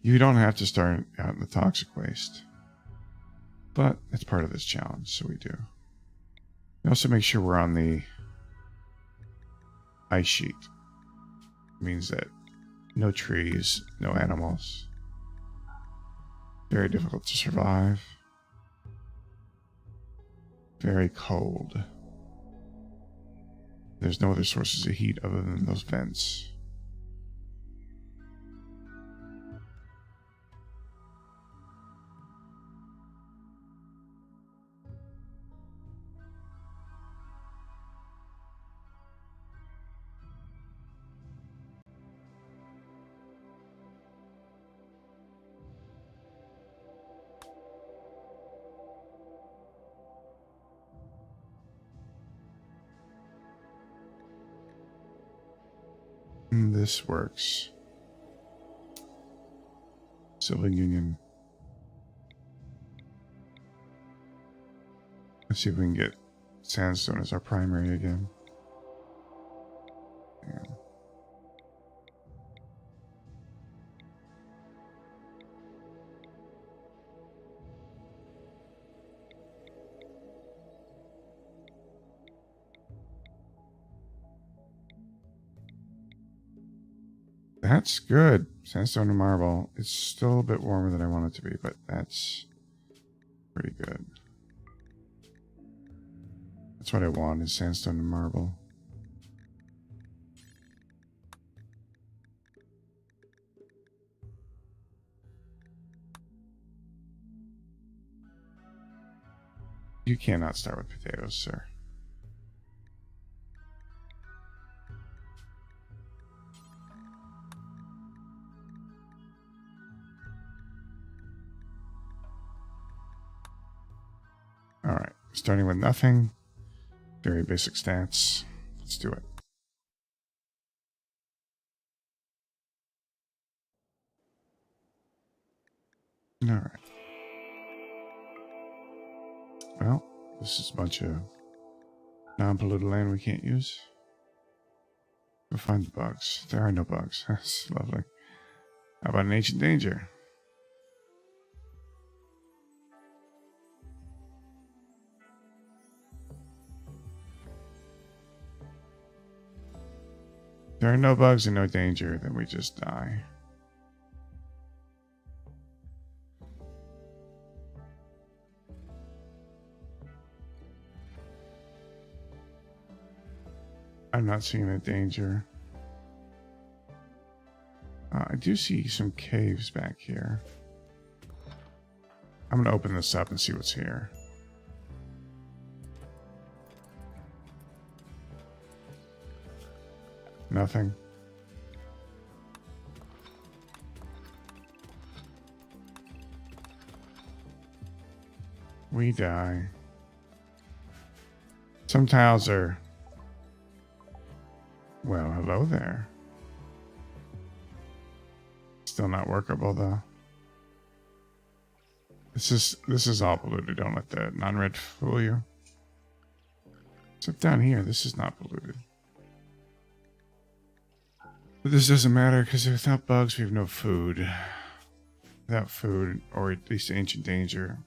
You don't have to start out in the toxic waste. But it's part of this challenge, so we do. We also make sure we're on the ice sheet. It means that no trees, no animals. Very difficult to survive. Very cold. There's no other sources of heat other than those vents. This works. Civil Union. Let's see if we can get sandstone as our primary again. Yeah. That's good. Sandstone and marble. It's still a bit warmer than I want it to be, but that's pretty good. That's what I want, is sandstone and marble. You cannot start with potatoes, sir. Alright, starting with nothing. Very basic stats. Let's do it. Alright. Well, this is a bunch of non-polluted land we can't use. Go find the bugs. There are no bugs. That's lovely. How about an ancient danger? There are no bugs and no danger, then we just die. I'm not seeing a danger. I do see some caves back here. I'm going to open this up and see what's here. Nothing. We die. Some tiles are... Well, hello there. Still not workable though. This is all polluted. Don't let the non-red fool you. Except down here, this is not polluted. But this doesn't matter because without bugs, we have no food. Without food, or at least ancient danger,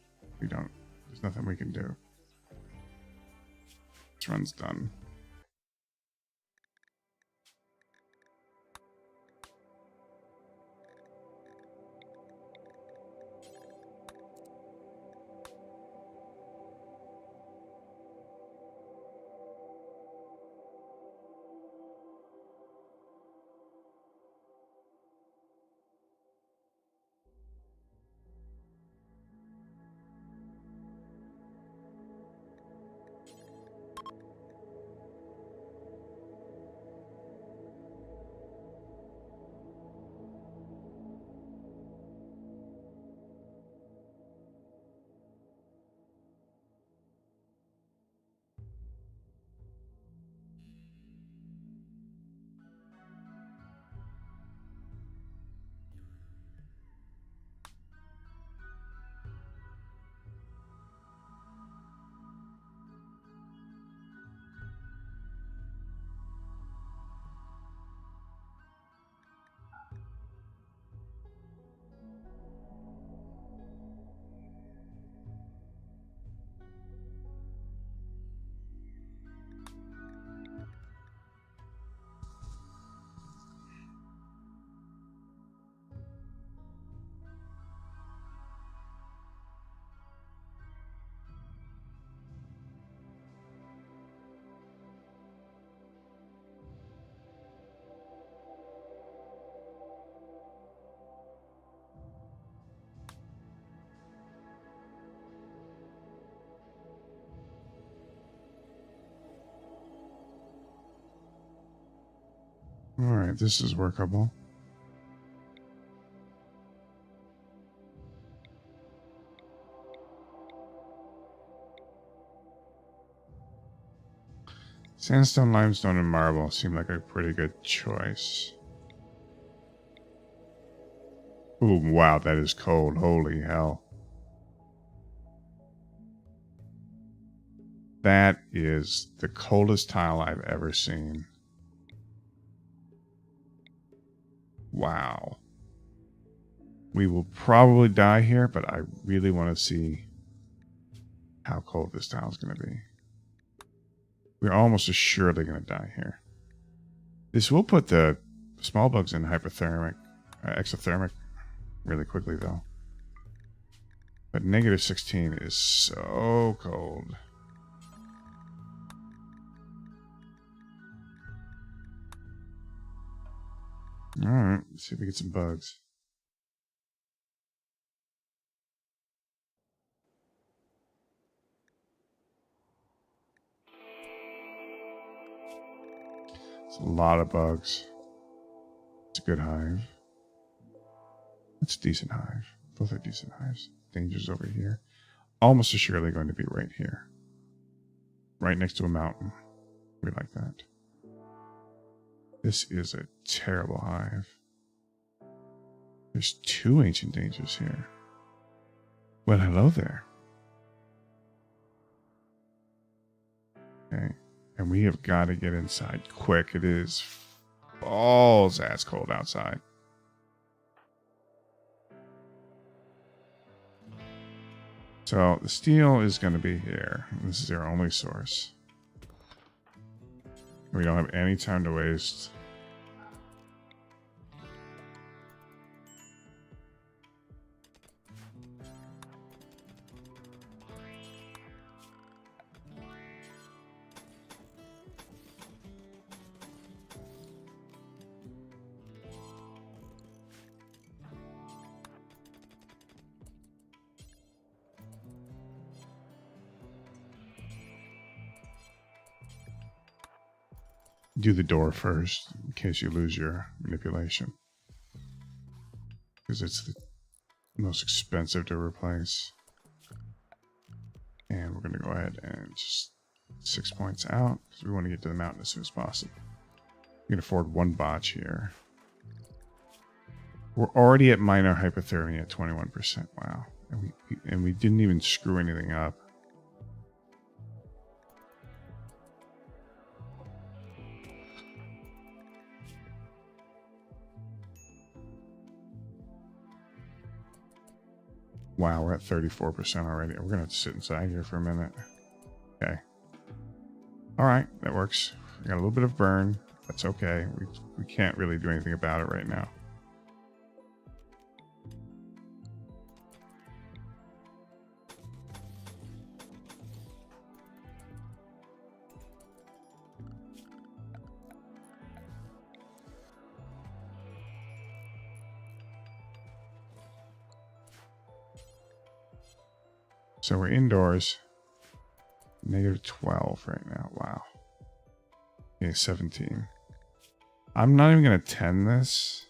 we don't. There's nothing we can do. This run's done. Alright, this is workable. Sandstone, limestone, and marble seem like a pretty good choice. Ooh, wow, that is cold. Holy hell. That is the coldest tile I've ever seen. Wow. We will probably die here, but I really want to see how cold this tile is going to be. We're almost assuredly going to die here. This will put the small bugs in hypothermic, exothermic really quickly, though. But negative 16 is so cold. Alright, let's see if we get some bugs. It's a lot of bugs. It's a good hive. It's a decent hive. Both are decent hives. Danger's over here. Almost assuredly going to be right here. Right next to a mountain. We like that. This is a terrible hive. There's 2 ancient dangers here. Well, hello there. Okay. And we have got to get inside quick. It is balls ass cold outside. So the steel is going to be here. This is our only source. We don't have any time to waste. Do the door first in case you lose your manipulation, because it's the most expensive to replace. And we're going to go ahead and just 6 points out because we want to get to the mountain as soon as possible. We can afford 1 botch here. We're already at minor hypothermia at 21%. Wow, and we didn't even screw anything up. Wow, we're at 34% already. We're going to have to sit inside here for a minute. Okay. All right, that works. We got a little bit of burn. That's okay. We can't really do anything about it right now. So we're indoors. Negative 12 right now. Wow. Okay, 17. I'm not even going to tend this.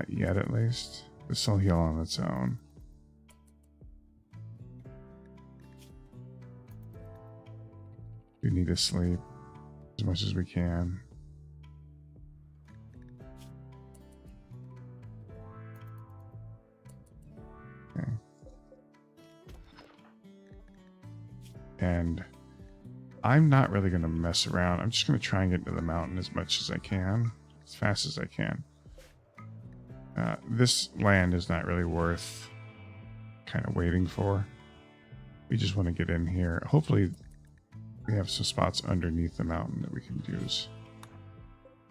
Yet, at least. This will heal on its own. We need to sleep as much as we can. Okay. And I'm not really going to mess around. I'm just going to try and get to the mountain as much as I can, as fast as I can. This land is not really worth kind of waiting for. We just want to get in here. Hopefully we have some spots underneath the mountain that we can use.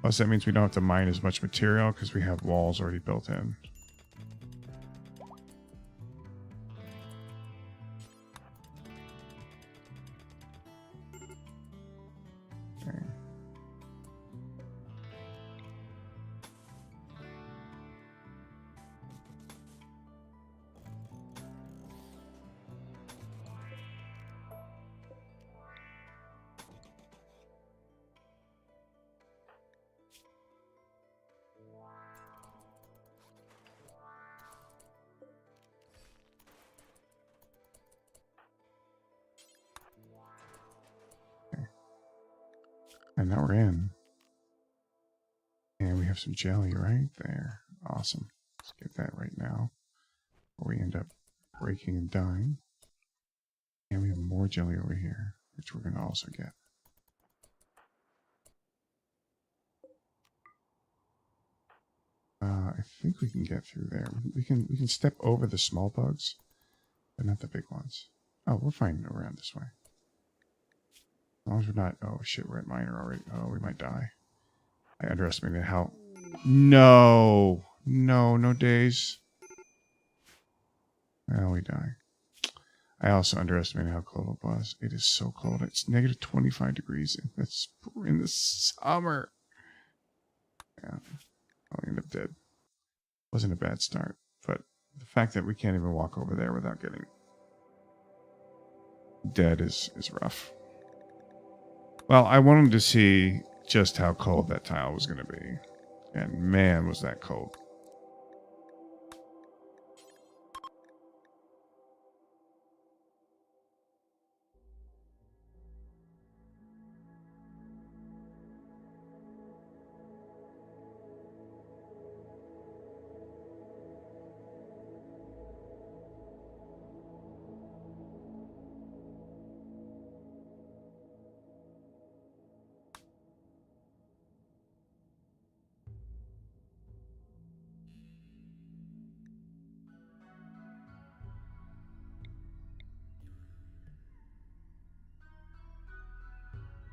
Plus that means we don't have to mine as much material because we have walls already built in. Okay. And now we're in. And we have some jelly right there. Awesome. Let's get that right now. Or we end up breaking and dying. And we have more jelly over here, which we're going to also get. I think we can get through there. We can step over the small bugs, but not the big ones. Oh, we're fine around this way. As long as we're not... Oh, shit, we're at minor already. Oh, we might die. I underestimated how... No! No days. Well, we die. I also underestimated how cold it was. It is so cold. It's negative 25 degrees in the summer. Yeah, I'll end up dead. Wasn't a bad start, but the fact that we can't even walk over there without getting dead is rough. Well, I wanted to see just how cold that tile was going to be. And man, was that cold.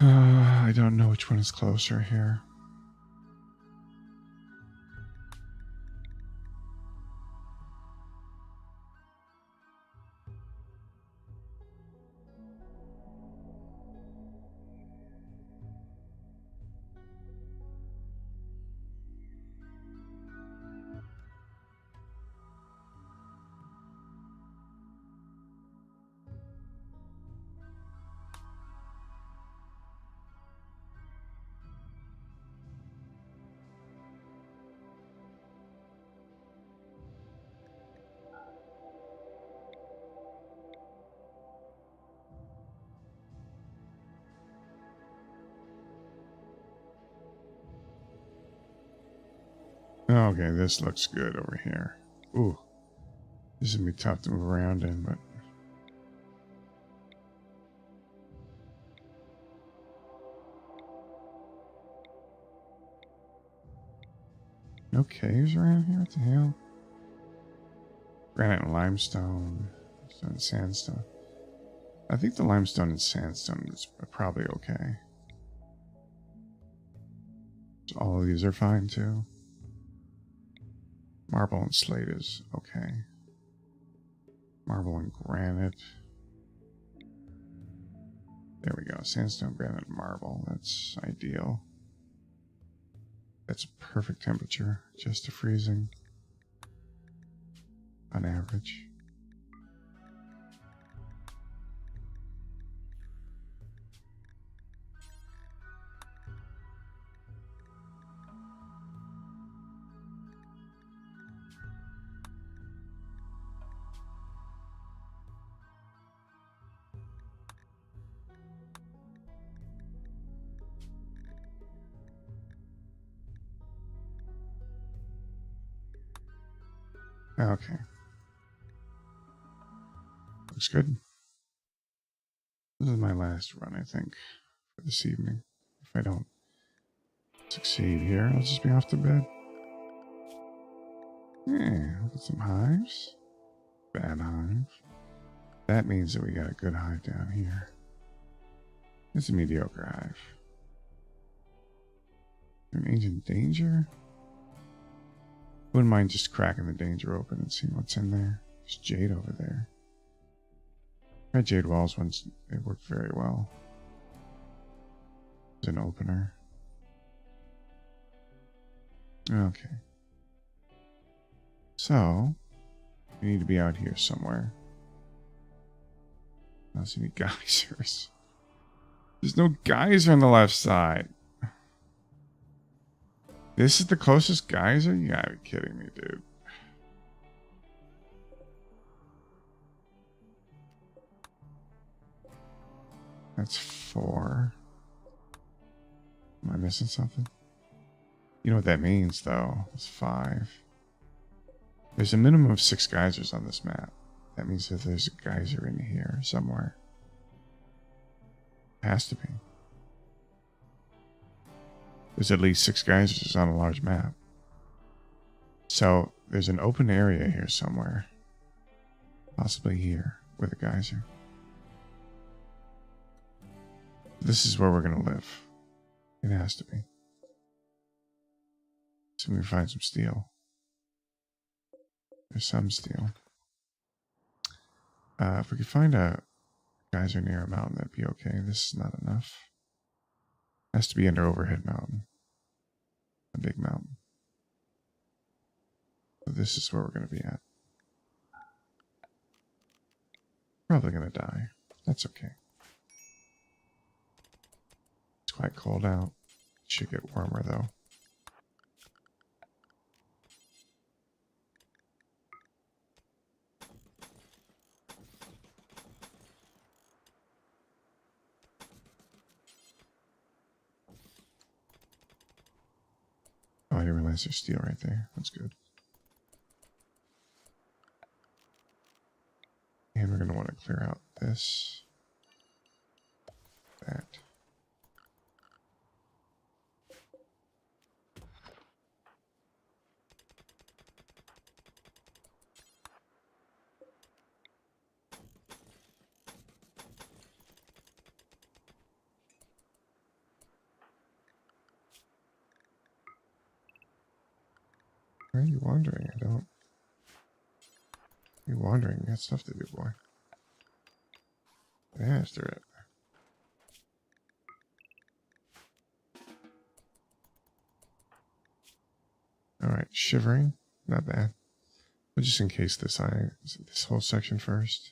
I don't know which one is closer here. Okay, this looks good over here. Ooh. This is going to be tough to move around in, but... No caves around here? What the hell? Granite and limestone. Sandstone. I think the limestone and sandstone is probably okay. So all of these are fine too. Marble and slate is okay. Marble and granite. There we go. Sandstone, granite, and marble. That's ideal. That's a perfect temperature. Just to freezing. On average. Okay. Looks good. This is my last run, I think, for this evening. If I don't succeed here, I'll just be off to bed. Yeah, look at some hives. Bad hive. That means that we got a good hive down here. It's a mediocre hive. An ancient danger? Wouldn't mind just cracking the danger open and seeing what's in there. There's jade over there. I had jade walls once. They worked very well. There's an opener. Okay. So, we need to be out here somewhere. I don't see any geysers. There's no geyser on the left side. This is the closest geyser? You gotta be kidding me, dude. That's 4. Am I missing something? You know what that means, though. It's 5. There's a minimum of 6 geysers on this map. That means that there's a geyser in here somewhere. Has to be. There's at least 6 geysers on a large map. So there's an open area here somewhere. Possibly here with a geyser. This is where we're going to live. It has to be. So we can find some steel. There's some steel. If we could find a geyser near a mountain, that'd be okay. This is not enough. It has to be under overhead mountain. A big mountain. So this is where we're going to be at. Probably going to die. That's okay. It's quite cold out. It should get warmer though. Oh, I didn't realize there's steel right there. That's good. And we're going to want to clear out this. That. Where are you wandering? I don't. You're wandering. You got stuff to do, boy. Get after it. Alright, shivering. Not bad. But just in case this whole section first.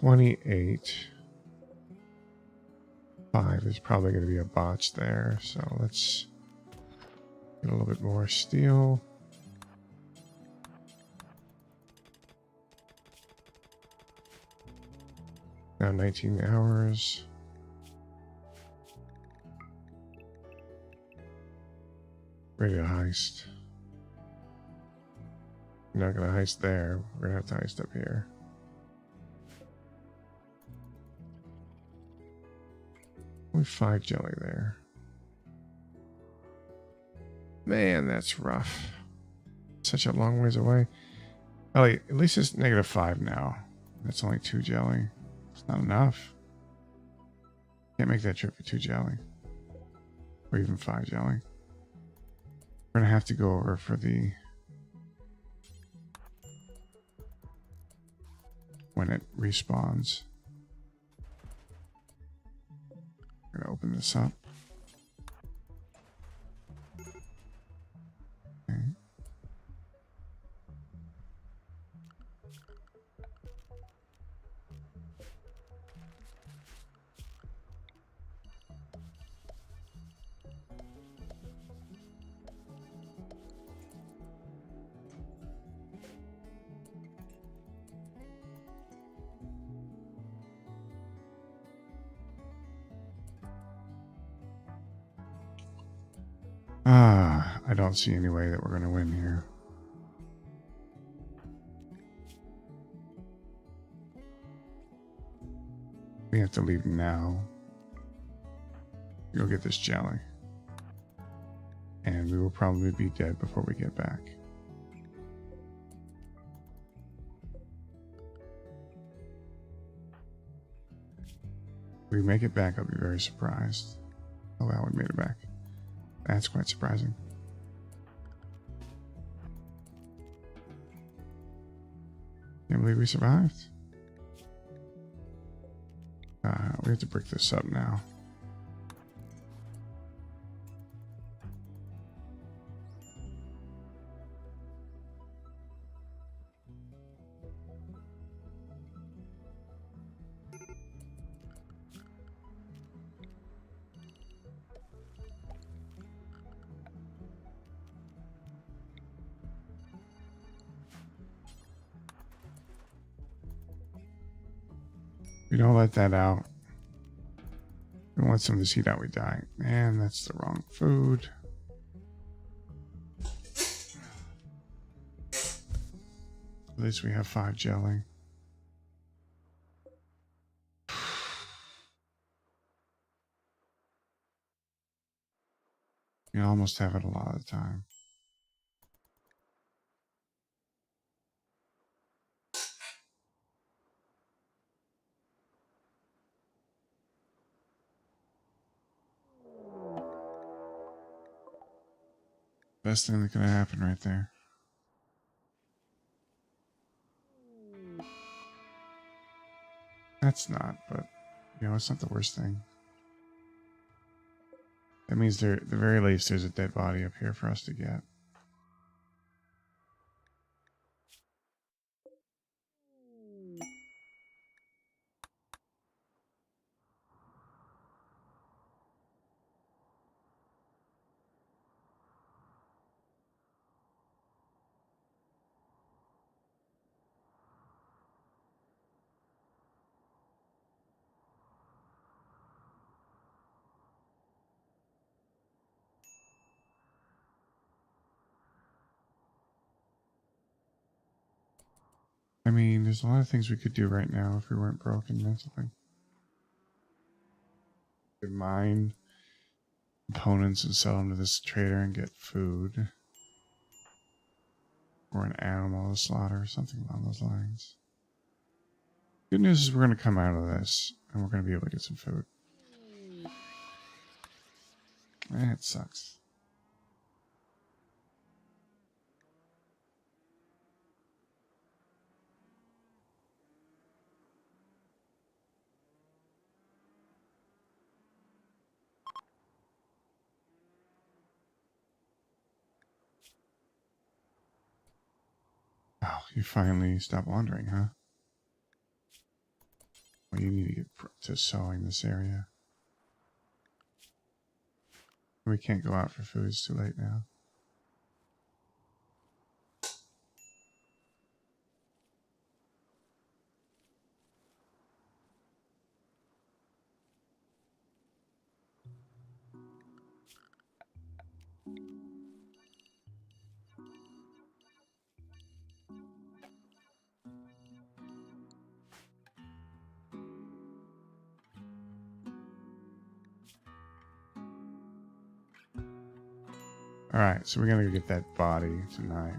$28. 5. There's probably going to be a botch there, so let's get a little bit more steel. Now 19 hours. Ready to heist. We're not going to heist there. We're going to have to heist up here. Only 5 jelly there. Man, that's rough. Such a long ways away. Ellie, at least it's -5 now. That's only 2 jelly. It's not enough. Can't make that trip for 2 jelly. Or even 5 jelly. We're gonna have to go over for the... when it respawns. I'm gonna open this up. Okay. I don't see any way that we're going to win here. We have to leave now. Go get this jelly. And we will probably be dead before we get back. If we make it back, I'll be very surprised. Oh wow, we made it back. That's quite surprising. Can't believe we survived. We have to break this up now. We don't let that out. We want some of this heat out, we die. Man, that's the wrong food. At least we have 5 jelly. You almost have it a lot of the time. Best thing that could have happened right there. That's not, but, you know, it's not the worst thing. That means there, at the very least, there's a dead body up here for us to get. I mean, there's a lot of things we could do right now if we weren't broken mentally. We could mine components and sell them to this trader and get food. Or an animal to slaughter, something along those lines. Good news is we're going to come out of this, and we're going to be able to get some food. It sucks. Oh, you finally stopped wandering, huh? Well, you need to get to sowing this area. We can't go out for food, it's too late now. Alright, so we're gonna go get that body tonight.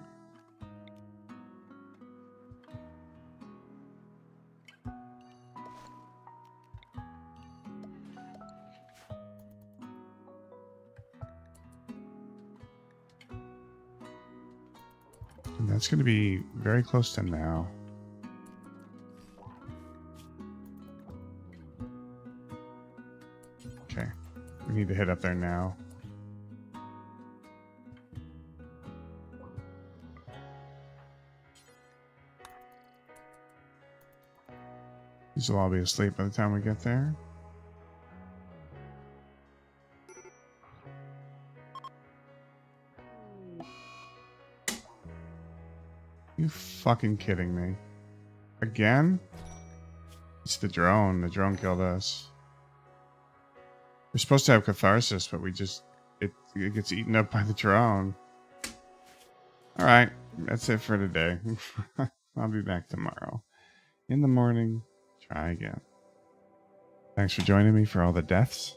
And that's gonna be very close to now. Okay, we need to head up there now. These will all be asleep by the time we get there. You fucking kidding me? Again? It's the drone. The drone killed us. We're supposed to have catharsis, but we just... It gets eaten up by the drone. Alright, that's it for today. I'll be back tomorrow. In the morning, try again. Thanks for joining me for all the deaths.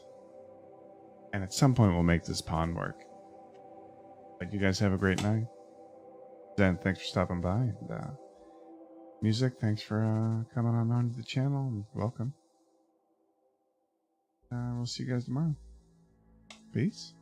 And at some point we'll make this pond work. But you guys have a great night. Zen, thanks for stopping by. And, Music, thanks for coming on to the channel. And welcome. We'll see you guys tomorrow. Peace.